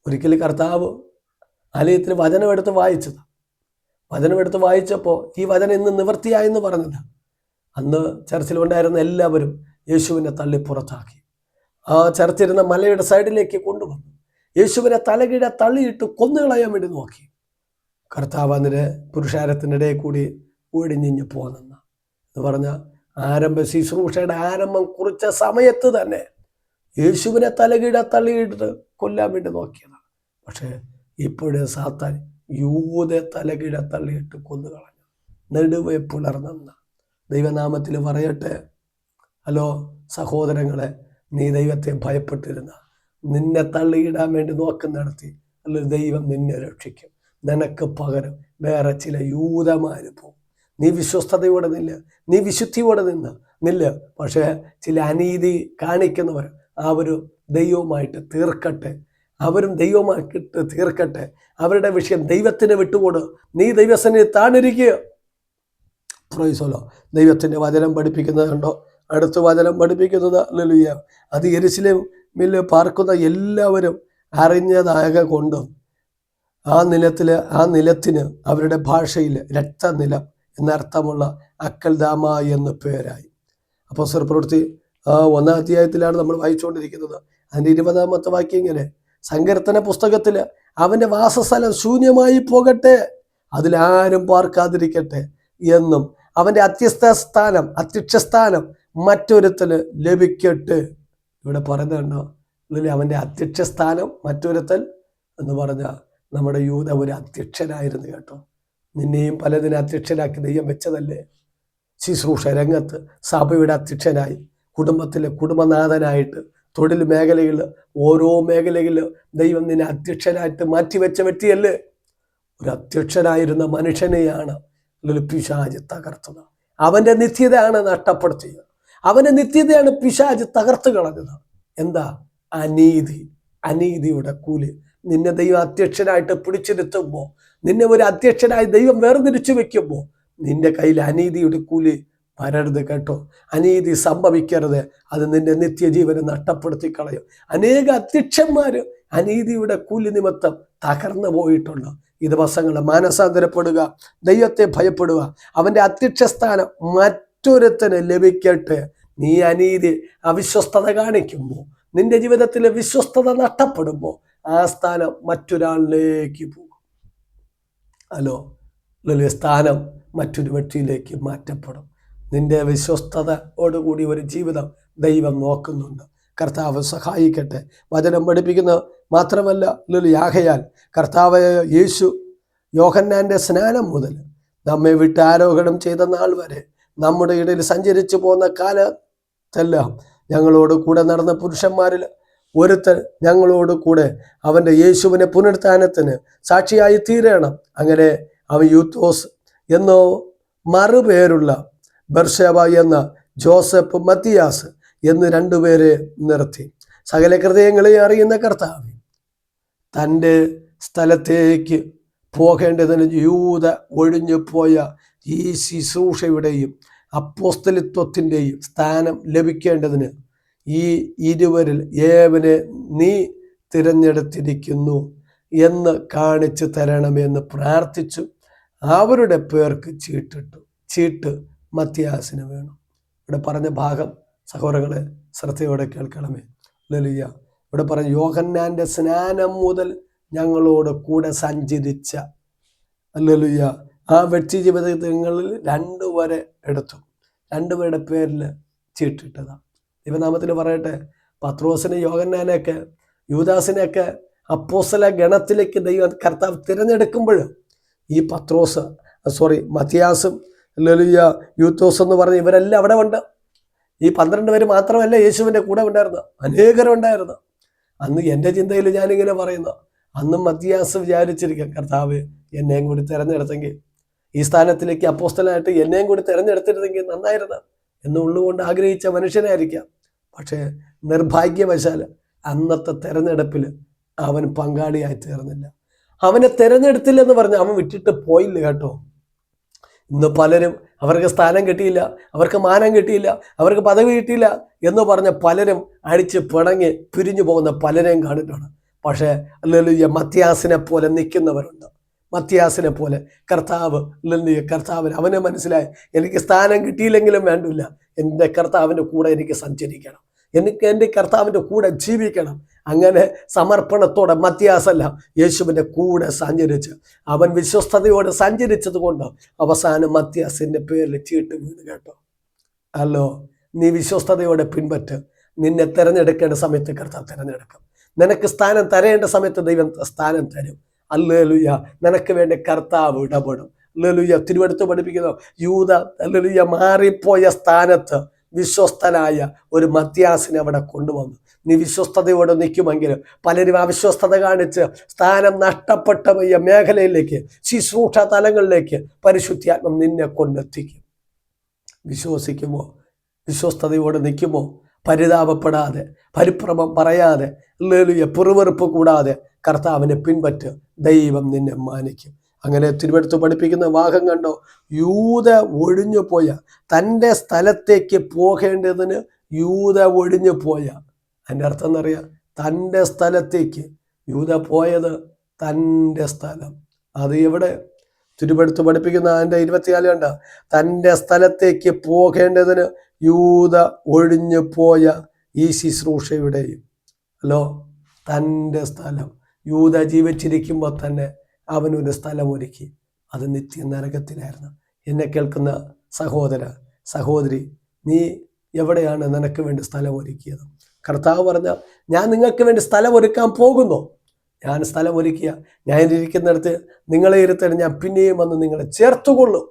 ഒരിക്കലും കർത്താവ് ആലയത്തിൽ വചനമെടുത്ത് വായിച്ചതാണ്. വചനമെടുത്ത് വായിച്ചപ്പോൾ ഈ വചനം ഇന്ന് നിവൃത്തിയായെന്ന് പറഞ്ഞത്. അന്ന് ചർച്ചിലുണ്ടായിരുന്ന എല്ലാവരും യേശുവിനെ തള്ളി പുറത്താക്കി. ആ ചർച്ചിരുന്ന മലയുടെ സൈഡിലേക്ക് കൊണ്ടുവന്നു. യേശുവിനെ തലകീഴ തള്ളിയിട്ട് കൊന്നുകളയാൻ വേണ്ടി നോക്കി. കർത്താവ് അതിന് പുരുഷാരത്തിൻ്റെ ഇടയിൽ കൂടി ഒഴിഞ്ഞിഞ്ഞ് പോന്നെന്ന് എന്ന് പറഞ്ഞാൽ ശുശ്രൂഷയുടെ ആരംഭം കുറിച്ച സമയത്ത് തന്നെ യേശുവിനെ തലകീഴ തള്ളിയിട്ട് കൊല്ലാൻ വേണ്ടി നോക്കിയതാണ്. പക്ഷേ ഇപ്പോഴേ സാത്താൻ യൂതെ തലകീഴ തള്ളിയിട്ട് കൊന്നുകളഞ്ഞു. നെടുവെ പുലർന്നെന്ന ദൈവനാമത്തിൽ പറയട്ടെ. ഹലോ സഹോദരങ്ങളെ, നീ ദൈവത്തെ ഭയപ്പെട്ടിരുന്ന, നിന്നെ തള്ളിയിടാൻ വേണ്ടി നോക്കുന്നിടത്തി അല്ലെങ്കിൽ ദൈവം നിന്നെ രക്ഷിക്കും. നിനക്ക് പകരം വേറെ ചില യൂതന്മാർ പോകും. നീ വിശ്വസ്തയോടെ നില്ല, നീ വിശുദ്ധിയോടെ നില്ല. പക്ഷേ ചില അനീതി കാണിക്കുന്നവർ അവരും ദൈവവുമായിട്ട് തീർക്കട്ടെ, അവരും ദൈവമായിട്ട് തീർക്കട്ടെ. അവരുടെ വിഷയം ദൈവത്തിന് വിട്ടുകൊടു. നീ ദൈവസന്നിധി താണിരിക്കുക. പ്രൈസോലോ. ദൈവത്തിൻ്റെ വചനം പഠിപ്പിക്കുന്നത് കണ്ടോ? അടുത്ത വചനം പഠിപ്പിക്കുന്നത് ഹല്ലേലൂയ. അത് യെരൂശലേമിൽ പാർക്കുന്ന എല്ലാവരും അറിഞ്ഞതായ കൊണ്ടും ആ നിലത്തിന് അവരുടെ ഭാഷയിൽ രക്തനിലം എന്നർത്ഥമുള്ള അക്കൽദാമ എന്ന് പേരായി. അപ്പോസ്തലർ പ്രവൃത്തി 1-ാം അധ്യായത്തിലാണ് നമ്മൾ വായിച്ചുകൊണ്ടിരിക്കുന്നത്. അതിൻ്റെ 20-ാമത്തെ വാക്യം ഇങ്ങനെ: സങ്കീർത്തന പുസ്തകത്തിൽ അവൻ്റെ വാസസ്ഥലം ശൂന്യമായി പോകട്ടെ, അതിലാരും പാർക്കാതിരിക്കട്ടെ എന്നും അവൻ്റെ അധ്യക്ഷസ്ഥാനം മറ്റൊരുത്തന് ലഭിക്കട്ടെ. ഇവിടെ പറയുന്നുണ്ടോ? അവൻ്റെ അധ്യക്ഷസ്ഥാനം മറ്റൊരുത്തൻ എന്ന് പറഞ്ഞാൽ നമ്മുടെ യൂത ഒരു അധ്യക്ഷനായിരുന്നു കേട്ടോ. നിന്നെയും പലതിനെ അധ്യക്ഷനാക്കി ദൈവം വെച്ചതല്ലേ. ശുശ്രൂഷ രംഗത്ത് സഭയുടെ അധ്യക്ഷനായി, കുടുംബത്തിലെ കുടുംബനാഥനായിട്ട്, തൊഴിൽ മേഖലയിൽ ഓരോ മേഖലയിൽ ദൈവം നിന്നെ അധ്യക്ഷനായിട്ട് മാറ്റിവെച്ച വ്യക്തിയല്ലേ. ഒരു അധ്യക്ഷനായിരുന്ന മനുഷ്യനെയാണ് പിശാച് തകർത്തത്. അവൻ്റെ നിത്യതയാണ് നഷ്ടപ്പെടുത്തിയത്. അവൻ്റെ നിത്യതയാണ് പിശാച് തകർത്ത് കളഞ്ഞത്. എന്താ? അനീതിയുടെ കൂലി. നിന്നെ ദൈവം അധ്യക്ഷനായിട്ട് പിടിച്ചിരുത്തുമ്പോൾ, നിന്നെ ഒരു അധ്യക്ഷനായി ദൈവം വേർതിരിച്ചു വെക്കുമ്പോൾ നിന്റെ കയ്യിൽ അനീതിയുടെ കൂലി വരരുത് കേട്ടോ. അനീതി സംഭവിക്കരുത്. അത് നിന്റെ നിത്യജീവനെ നഷ്ടപ്പെടുത്തി കളയും. അനേക അധ്യക്ഷന്മാർ അനീതിയുടെ കൂലി നിമിത്തം തകർന്നു പോയിട്ടുണ്ട്. ഈ ദിവസങ്ങൾ മാനസാന്തരപ്പെടുക, ദൈവത്തെ ഭയപ്പെടുക. അവൻ്റെ അധ്യക്ഷസ്ഥാനം മറ്റൊരുത്തന് ലഭിക്കട്ടെ. നീ അവിശ്വസ്തത കാണിക്കുമ്പോൾ, നിന്റെ ജീവിതത്തിലെ വിശ്വസ്തത നഷ്ടപ്പെടുമ്പോൾ ആ സ്ഥാനം മറ്റൊരാളിലേക്ക് പോകും. സ്ഥാനം മറ്റൊരു വ്യക്തിയിലേക്ക് മാറ്റപ്പെടും. നിന്റെ വിശ്വസ്തതയോടുകൂടി ഒരു ജീവിതം ദൈവം നോക്കുന്നുണ്ട്. കർത്താവ് സഹായിക്കട്ടെ. വചനം പഠിപ്പിക്കുന്ന മാത്രമല്ല യാഹയാൽ കർത്താവ് യേശു യോഹന്നാൻ്റെ സ്നാനം മുതൽ നമ്മെ വിട്ട് ആരോഹണം ചെയ്ത നാൾ വരെ നമ്മുടെ ഇടയിൽ സഞ്ചരിച്ചു പോകുന്ന കാലത്തെല്ലാം ഞങ്ങളോട് കൂടെ നടന്ന പുരുഷന്മാരിൽ ഒരുത്തൻ ഞങ്ങളോട് കൂടെ അവൻ്റെ യേശുവിനെ പുനരുത്ഥാനത്തിന് സാക്ഷിയായി തീരണം. അങ്ങനെ അവൻ യൂത്തോസ് എന്നോ മറുപേരുള്ള ബർശേബ എന്ന ജോസഫ് മത്തിയാസ് എന്ന് 2 പേരെ നിർത്തി. സകല ഹൃദയങ്ങളെ അറിയുന്ന കർത്താവ് തൻ്റെ സ്ഥലത്തേക്ക് പോകേണ്ടതിന് യൂത ഒഴിഞ്ഞു പോയ ഈ ശുശ്രൂഷയുടെയും അപ്പോസ്തലിത്വത്തിൻ്റെയും സ്ഥാനം ലഭിക്കേണ്ടതിന് ഈ 2 ഏവനെ നീ തിരഞ്ഞെടുത്തിരിക്കുന്നു എന്ന് കാണിച്ചു തരണമെന്ന് പ്രാർത്ഥിച്ചു. അവരുടെ പേർക്ക് ചീട്ട് മത്തിയാസിന് വേണം. ഇവിടെ പറഞ്ഞ ഭാഗം സഹോദരങ്ങളെ ശ്രദ്ധയോടെ കേൾക്കണമേ. ഹല്ലേലൂയ. ഇവിടെ പറഞ്ഞ യോഹന്നാൻ്റെ സ്നാനം മുതൽ ഞങ്ങളോട് കൂടെ സഞ്ചരിച്ച ഹല്ലേലൂയ ആ വ്യക്തി ജീവിതങ്ങളിൽ 2 വരെ എടുത്തു. 2 പേരുടെ പേരിൽ ചീട്ടിട്ടതാണ്. ദൈവനാമത്തിൽ പറയട്ടെ. പത്രോസിനെ, യോഹന്നാനെയൊക്കെ, യൂദാസിനെയൊക്കെ അപ്പോസ്തല ഗണത്തിലേക്ക് ദൈവം കർത്താവ് തിരഞ്ഞെടുക്കുമ്പോൾ ഈ മത്തിയാസും ഹല്ലേലൂയ യൂത്തോസ് എന്ന് പറഞ്ഞ ഇവരെല്ലാം അവിടെ ഉണ്ട്. ഈ 12 പേര് മാത്രമല്ല യേശുവിൻ്റെ കൂടെ ഉണ്ടായിരുന്നു, അനേകരുണ്ടായിരുന്നു. അന്ന് എൻ്റെ ചിന്തയിൽ ഞാനിങ്ങനെ പറയുന്നു, അന്നും മത്തിയാസ് വിചാരിച്ചിരിക്കാം, കർത്താവ് എന്നെയും കൂടി തിരഞ്ഞെടുത്തെങ്കിൽ, ഈ സ്ഥാനത്തിലേക്ക് അപ്പോസ്തലനായിട്ട് എന്നെയും കൂടി തിരഞ്ഞെടുത്തിരുന്നെങ്കിൽ നന്നായിരുന്നു എന്നുള്ളുകൊണ്ട് ആഗ്രഹിച്ച മനുഷ്യനായിരിക്കാം. പക്ഷേ നിർഭാഗ്യവശാൽ അന്നത്തെ തെരഞ്ഞെടുപ്പിൽ അവൻ പങ്കാളിയായി തീർന്നില്ല. അവനെ തെരഞ്ഞെടുത്തില്ലെന്ന് പറഞ്ഞ് അവൻ വിട്ടിട്ട് പോയില്ല കേട്ടോ. ഇന്ന് പലരും അവർക്ക് സ്ഥാനം കിട്ടിയില്ല, അവർക്ക് മാനം കിട്ടിയില്ല, അവർക്ക് പദവി കിട്ടിയില്ല എന്ന് പറഞ്ഞ് പലരും അടിച്ച് പിണങ്ങി പിരിഞ്ഞു പോകുന്ന പലരെയും കണ്ടിട്ടുണ്ട്. പക്ഷേ ഹല്ലേലൂയ, മത്യാസിനെ പോലെ നിൽക്കുന്നവരുണ്ട്. മത്യാസിനെ പോലെ കർത്താവിന് അവനെ മനസ്സിലായി, എനിക്ക് സ്ഥാനം കിട്ടിയില്ലെങ്കിലും വേണ്ടില്ല, എൻ്റെ കർത്താവിൻ്റെ കൂടെ എനിക്ക് സഞ്ചരിക്കണം, എനിക്ക് എൻ്റെ കർത്താവിൻ്റെ കൂടെ ജീവിക്കണം. അങ്ങനെ സമർപ്പണത്തോടെ മത്യാസല്ല, യേശുവിൻ്റെ കൂടെ സഞ്ചരിച്ച് അവൻ വിശ്വസ്തയോടെ സഞ്ചരിച്ചത് കൊണ്ട് അവസാനം മത്യാസിൻ്റെ പേരിൽ ചീട്ട് വീണ് കേട്ടോ. അല്ലോ, നീ വിശ്വസ്തയോടെ പിൻപറ്റ്. നിന്നെ തിരഞ്ഞെടുക്കേണ്ട സമയത്ത് കർത്താവ് തിരഞ്ഞെടുക്കും. നിനക്ക് സ്ഥാനം തരേണ്ട സമയത്ത് ദൈവം സ്ഥാനം തരും. ഹല്ലേലൂയ, നിനക്ക് വേണ്ടി കർത്താവ് ഇടപെടും. ഹല്ലേലൂയ, തിരുവെടുത്ത് പഠിപ്പിക്കുന്നു, യൂദ ഹല്ലേലൂയ മാറിപ്പോയ സ്ഥാനത്ത് വിശ്വസ്തനായ ഒരു മത്യാസിനെ അവിടെ കൊണ്ടുവന്നു. നീ വിശ്വസ്തയോടെ നിൽക്കുമെങ്കിൽ പലരും അവിശ്വസ്തത കാണിച്ച് സ്ഥാനം നഷ്ടപ്പെട്ട മേഖലയിലേക്ക്, ശുശ്രൂഷ തലങ്ങളിലേക്ക് പരിശുദ്ധാത്മം നിന്നെ കൊണ്ടെത്തിക്കും. വിശ്വസിക്കുമോ? വിശ്വസ്തയോടെ നിൽക്കുമോ? പരിതാപപ്പെടാതെ, പരിഭ്രമം പറയാതെ, ഹല്ലേലൂയ പിറുവെറുപ്പ് കൂടാതെ കർത്താവിനെ പിൻപറ്റ്. ദൈവം നിന്നെ മാനിക്കും. അങ്ങനെ തിരുവെടുത്ത് പഠിപ്പിക്കുന്ന വാക്യം കണ്ടോ, യൂദ ഒഴിഞ്ഞു പോയ, തൻ്റെ സ്ഥലത്തേക്ക് പോകേണ്ടതിന് യൂദ ഒഴിഞ്ഞു പോയ. അതിൻ്റെ അർത്ഥം എന്നറിയാം, തൻ്റെ സ്ഥലത്തേക്ക് യൂദ പോയത്, തൻ്റെ സ്ഥലം. അത് എവിടെ? തിരുവെടുത്ത് പഠിപ്പിക്കുന്ന അതിൻ്റെ 24 കണ്ട, തൻ്റെ സ്ഥലത്തേക്ക് പോകേണ്ടതിന് യൂദ ഒഴിഞ്ഞു പോയ ഈ ശുശ്രൂഷയുടെയും. ഹലോ, തൻ്റെ സ്ഥലം. യൂദ ജീവിച്ചിരിക്കുമ്പോൾ തന്നെ അവനൊരു സ്ഥലം ഒരുക്കി, അത് നിത്യ നരകത്തിലായിരുന്നു. എന്നെ കേൾക്കുന്ന സഹോദര സഹോദരി, നീ എവിടെയാണ് നിനക്ക് വേണ്ടി സ്ഥലം ഒരുക്കിയത്? കർത്താവ് പറഞ്ഞ, ഞാൻ നിങ്ങൾക്ക് വേണ്ടി സ്ഥലം ഒരുക്കാൻ പോകുന്നു. ഞാൻ സ്ഥലം ഒരുക്കിയ, ഞാൻ ഇരിക്കുന്നിടത്ത് നിങ്ങളെ ഇരുത്തണം, ഞാൻ പിന്നെയും വന്ന് നിങ്ങളെ ചേർത്തുകൊള്ളും.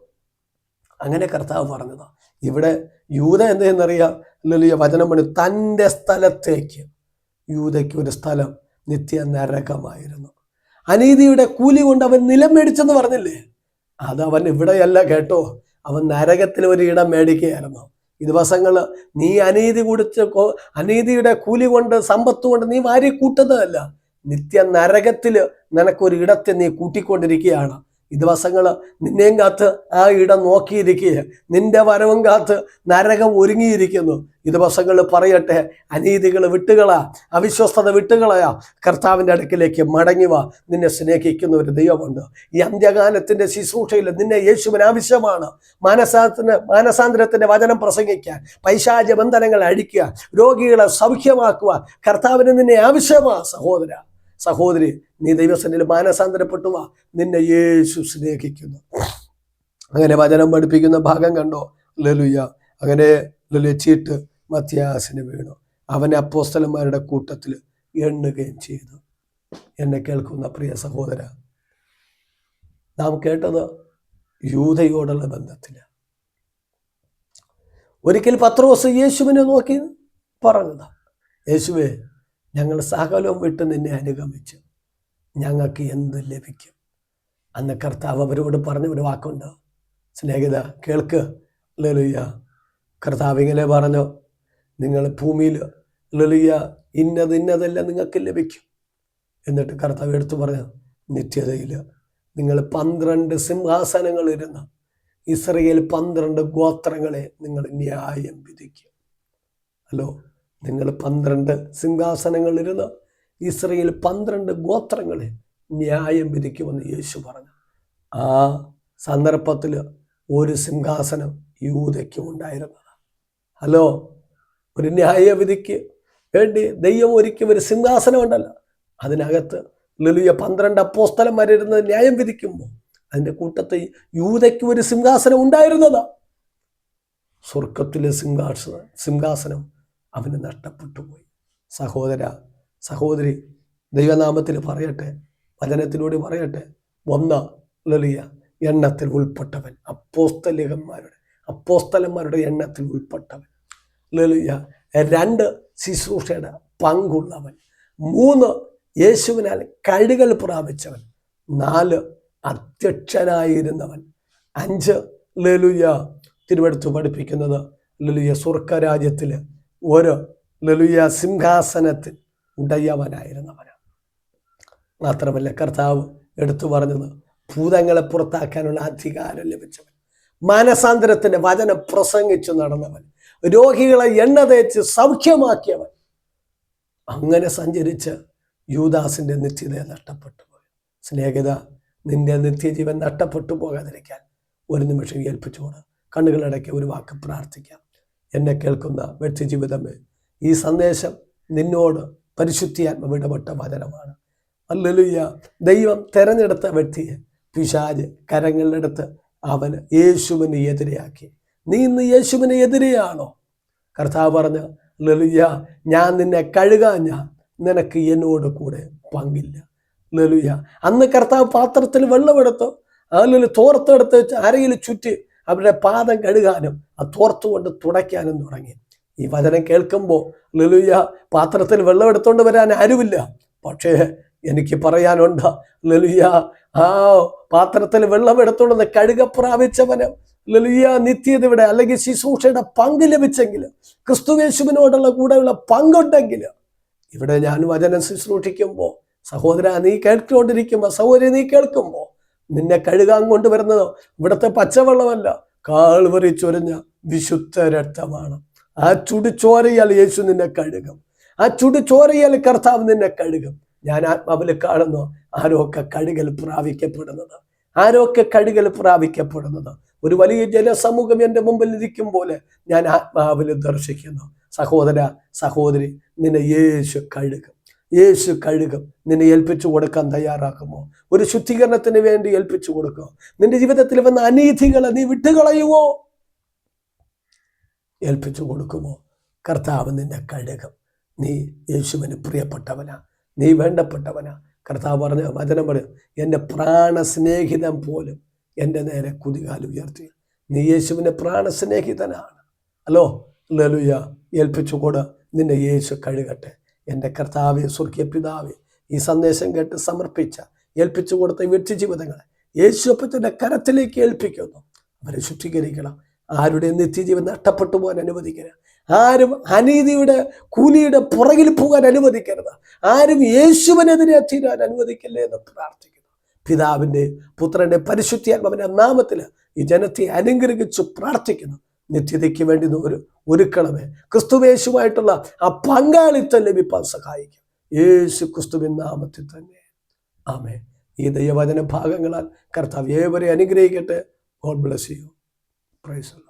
അങ്ങനെ കർത്താവ് പറഞ്ഞതാ. ഇവിടെ യൂദ എന്തെന്നറിയാം, ഹല്ലേലൂയ, വചനം പണി തൻ്റെ സ്ഥലത്തേക്ക്. യൂദയ്ക്ക് ഒരു സ്ഥലം നിത്യ നരകമായിരുന്നു. അനീതിയുടെ കൂലി കൊണ്ട് അവൻ നിലം മേടിച്ചെന്ന് പറഞ്ഞില്ലേ? അതവൻ ഇവിടെയല്ല കേട്ടോ, അവൻ നരകത്തിൽ ഒരു ഇടം മേടിക്കുകയായിരുന്നു. ഈ ദിവസങ്ങൾ നീ അനീതി കുടിച്ച് അനീതിയുടെ കൂലി കൊണ്ട്, സമ്പത്ത് കൊണ്ട് നീ വാരി കൂട്ടുന്നതല്ല, നിത്യ നരകത്തിൽ നിനക്കൊരു ഇടത്തെ നീ കൂട്ടിക്കൊണ്ടിരിക്കുകയാണ്. ഈ ദിവസങ്ങൾ നിന്നെയും കാത്ത് ആ ഇടം നോക്കിയിരിക്കുക, നിന്റെ വരവും കാത്ത് നരകം ഒരുങ്ങിയിരിക്കുന്നു. ഈ ദിവസങ്ങൾ പറയട്ടെ, അനീതികൾ വിട്ടുകളാ, അവിശ്വസ്തത വിട്ടുകളയാ, കർത്താവിൻ്റെ അടുക്കിലേക്ക് മടങ്ങിവാ. നിന്നെ സ്നേഹിക്കുന്ന ഒരു ദൈവമുണ്ട്. ഈ അന്ത്യകാലത്തിൻ്റെ ശുശ്രൂഷയിൽ നിന്നെ യേശുവിന് ആവശ്യമാണ്. മാനസാന്തരത്തിൻ്റെ വചനം പ്രസംഗിക്കാൻ, പൈശാച ബന്ധനങ്ങൾ അഴിക്കുക, രോഗികളെ സൗഖ്യമാക്കുക, കർത്താവിന് നിന്നെ ആവശ്യമാണ്. സഹോദര സഹോദരി, നീ ദൈവസന്നിധിയിൽ മാനസാന്തരപ്പെട്ടു വാ. നിന്നെ യേശു സ്നേഹിക്കുന്നു. അങ്ങനെ വചനം പഠിപ്പിക്കുന്ന ഭാഗം കണ്ടോ? ഹല്ലേലൂയ. അങ്ങനെ ചീട്ട് മത്യാസിന് വീണു. അവനെ അപ്പോസ്തലന്മാരുടെ കൂട്ടത്തിൽ എണ്ണുകയും ചെയ്തു. എന്നെ കേൾക്കുന്ന പ്രിയ സഹോദര, നാം കേട്ടത് യൂദയോടുള്ള ബന്ധത്തിൽ. ഒരിക്കൽ പത്രോസ് യേശുവിനെ നോക്കി പറഞ്ഞതാ, യേശുവേ, ഞങ്ങൾ സകലവും വിട്ട് നിന്നെ അനുഗമിച്ചു, ഞങ്ങൾക്ക് എന്ത് ലഭിക്കും? അന്ന് കർത്താവ് അവരോട് പറഞ്ഞ ഒരു വാക്കുണ്ട്, സ്നേഹിത കേൾക്ക്. ഹല്ലേലൂയ. കർത്താവ് ഇങ്ങനെ പറഞ്ഞു, നിങ്ങൾ ഭൂമിയിൽ ഹല്ലേലൂയ ഇന്നതെല്ലാം നിങ്ങൾക്ക് ലഭിക്കും. എന്നിട്ട് കർത്താവ് എടുത്തു പറഞ്ഞു, നിത്യതയിൽ നിങ്ങൾ 12 സിംഹാസനങ്ങൾ ഇരുന്ന് ഇസ്രയേൽ 12 ഗോത്രങ്ങളെ നിങ്ങൾ ന്യായം വിധിക്കും. ഹലോ, നിങ്ങൾ 12 സിംഹാസനങ്ങൾ ഇരുന്ന് ഇസ്രയേൽ 12 ഗോത്രങ്ങളെ ന്യായം വിധിക്കുമെന്ന് യേശു പറഞ്ഞു. ആ സന്ദർഭത്തിൽ ഒരു സിംഹാസനം യൂദയ്ക്കും ഉണ്ടായിരുന്നതാണ്. ഹലോ, ഒരു ന്യായവിധിക്ക് വേണ്ടി ദൈവം ഒരുക്കിയ ഒരു സിംഹാസനം ഉണ്ടല്ലോ, അതിനകത്ത് ഹല്ലേലൂയ 12 അപ്പോസ്തലന്മാരിരുന്ന് ന്യായം വിധിക്കുമ്പോൾ അതിൻ്റെ കൂട്ടത്തിൽ യൂദയ്ക്ക് ഒരു സിംഹാസനം ഉണ്ടായിരുന്നതാ. സ്വർഗത്തിലെ സിംഹാസനം അവന് നഷ്ടപ്പെട്ടു പോയി. സഹോദര സഹോദരി, ദൈവനാമത്തിൽ പറയട്ടെ, വചനത്തിലൂടെ പറയട്ടെ, ഹല്ലേലൂയ എണ്ണത്തിൽ ഉൾപ്പെട്ടവൻ, അപ്പോസ്തലന്മാരുടെ എണ്ണത്തിൽ ഉൾപ്പെട്ടവൻ. ഹല്ലേലൂയ 2 ശുശ്രൂഷയുടെ പങ്കുള്ളവൻ, 3 യേശുവിനാൽ കഴുകൽ പ്രാപിച്ചവൻ, 4 അധ്യക്ഷനായിരുന്നവൻ, 5 ഹല്ലേലൂയ തിരുവെടുത്ത് പഠിപ്പിക്കുന്നത് ഹല്ലേലൂയ സ്വർഗരാജ്യത്തിൽ ഒരു ഹല്ലേലൂയ സിംഹാസനത്തിൽ ഉടയവനായിരുന്നവനാണ്. മാത്രമല്ല കർത്താവ് എടുത്തു പറഞ്ഞത് ഭൂതങ്ങളെ പുറത്താക്കാനുള്ള അധികാരം ലഭിച്ചവൻ, മാനസാന്തരത്തിന്റെ വചനം പ്രസംഗിച്ചു നടന്നവൻ, രോഗികളെ എണ്ണ തേച്ച് സൗഖ്യമാക്കിയവൻ. അങ്ങനെ സഞ്ചരിച്ച് യൂദാസിന്റെ നിത്യത നഷ്ടപ്പെട്ടു പോയി. സ്നേഹിത, നിന്റെ നിത്യജീവൻ നഷ്ടപ്പെട്ടു പോകാതിരിക്കാൻ ഒരു നിമിഷം ഏൽപ്പിച്ചുകൊണ്ട് കണ്ണുകളടയ്ക്ക് ഒരു വാക്ക് പ്രാർത്ഥിക്കാം. എന്നെ കേൾക്കുന്ന വ്യക്തി ജീവിതമേ, ഈ സന്ദേശം നിന്നോട് പരിശുദ്ധിയാത്മാവ് ഇടപെട്ട വചനമാണ്. ഹല്ലേലൂയ. ദൈവം തെരഞ്ഞെടുത്ത വ്യക്തിയെ പിശാച് കരങ്ങളിലെടുത്ത് അവന് യേശുവിന് എതിരെയാക്കി. നീ ഇന്ന് യേശുവിന് എതിരെയാണോ? കർത്താവ് പറഞ്ഞു, ഹല്ലേലൂയ, ഞാൻ നിന്നെ കഴുകാഞ്ഞ നിനക്ക് എന്നോട് കൂടെ പങ്കില്ല. ഹല്ലേലൂയ. അന്ന് കർത്താവ് പാത്രത്തിൽ വെള്ളമെടുത്തു, അതിൽ തോർത്തെടുത്ത് വെച്ച് അരയിൽ ചുറ്റി അവരുടെ പാദം കഴുകാനും ആ തോർത്തുകൊണ്ട് തുടയ്ക്കാനും തുടങ്ങി. ഈ വചനം കേൾക്കുമ്പോൾ ഹല്ലേലൂയ, പാത്രത്തിൽ വെള്ളം എടുത്തുകൊണ്ട് വരാൻ ആരുമില്ല. പക്ഷേ എനിക്ക് പറയാനുണ്ട്, ഹല്ലേലൂയ, ആ പാത്രത്തിൽ വെള്ളം എടുത്തുകൊണ്ട് കഴുക പ്രാപിച്ചവന് ഹല്ലേലൂയ നിത്യതയുടെ അല്ലെങ്കിൽ ശുശ്രൂഷയുടെ പങ്ക് ലഭിച്ചെങ്കിൽ, ക്രിസ്തുയേശുവിനോടുള്ള കൂടെയുള്ള പങ്കുണ്ടെങ്കിൽ, ഇവിടെ ഞാൻ വചനം ശുശ്രൂഷിക്കുമ്പോൾ സഹോദര നീ കേട്ടുകൊണ്ടിരിക്കുമ്പോൾ, സഹോദരി നീ കേൾക്കുമ്പോൾ, നിന്നെ കഴുകാൻ കൊണ്ടുവരുന്നത് ഇവിടുത്തെ പച്ചവെള്ളമല്ല, കാൽവറി ചൊരിഞ്ഞ വിശുദ്ധ രക്തമാണ്. ആ ചുടുചോരയാൽ യേശു നിന്നെ കഴുകും. ആ ചുടുചോരയാൽ കർത്താവ് നിന്നെ കഴുകും. ഞാൻ ആത്മാവിൽ കാണുന്നു ആരൊക്കെ കഴുകൽ പ്രാപിക്കപ്പെടുന്നത്, ആരൊക്കെ കഴുകൽ പ്രാപിക്കപ്പെടുന്നത്. ഒരു വലിയ ജനസമൂഹം എൻ്റെ മുമ്പിൽ ഇരിക്കും പോലെ ഞാൻ ആത്മാവിൽ ദർശിക്കുന്നു. സഹോദര സഹോദരി, നിന്നെ യേശു കഴുകും, യേശു കഴുകും. നിന്നെ ഏൽപ്പിച്ചു കൊടുക്കാൻ തയ്യാറാക്കുമോ? ഒരു ശുദ്ധീകരണത്തിന് വേണ്ടി ഏൽപ്പിച്ചു കൊടുക്കുമോ? നിന്റെ ജീവിതത്തിൽ വന്ന അനീതികളെ നീ വിട്ടുകളയുമോ? ഏൽപ്പിച്ചു കൊടുക്കുമോ? കർത്താവ് നിന്നെ കഴുകും. നീ യേശുവിന് പ്രിയപ്പെട്ടവനാ, നീ വേണ്ടപ്പെട്ടവനാ. കർത്താവ് പറഞ്ഞ വചനം പറയും, എൻ്റെ പ്രാണസ്നേഹിതൻ പോലും എൻ്റെ നേരെ കുതികാൽ ഉയർത്തി. നീ യേശുവിൻ്റെ പ്രാണസ്നേഹിതനാണ്. Hello, hallelujah. ഏൽപ്പിച്ചു കൊട്, നിന്നെ യേശു കഴുകട്ടെ. എൻ്റെ കർത്താവേ, സ്വർഗീയ പിതാവേ, ഈ സന്ദേശം കേട്ട് സമർപ്പിച്ച ഏൽപ്പിച്ചു കൊടുത്ത വ്യക്തി ജീവിതങ്ങളെ യേശുവിൻ്റെ കരത്തിലേക്ക് ഏൽപ്പിക്കുന്നു. അവരെ ശുദ്ധീകരിക്കണം. ആരുടെ നിത്യജീവൻ നഷ്ടപ്പെട്ടു പോകാൻ അനുവദിക്കരുത്. ആരും അനീതിയുടെ കൂലിയുടെ പുറകിൽ പോകാൻ അനുവദിക്കരുത്. ആരും യേശുവിനെതിരെ തീരാൻ അനുവദിക്കല്ലേ എന്ന് പ്രാർത്ഥിക്കുന്നു. പിതാവിൻ്റെ പുത്രൻ്റെ പരിശുദ്ധാത്മാവിൻ്റെ നാമത്തിൽ ഈ ജനത്തെ അനുഗ്രഹിച്ചു പ്രാർത്ഥിക്കുന്നു. നിത്യതയ്ക്ക് വേണ്ടി ഒരുക്കണമേ. ക്രിസ്തുവേശുവായിട്ടുള്ള ആ പങ്കാളിത്തം ലഭിക്കാൻ സഹായിക്കും. യേശു ക്രിസ്തുവിൻ നാമത്തിൽ തന്നെ ആമേൻ. ഈ ദൈവവചന ഭാഗങ്ങളാൽ കർത്താവ് ഏവരെ അനുഗ്രഹിക്കട്ടെ. God bless you. Praise the Lord.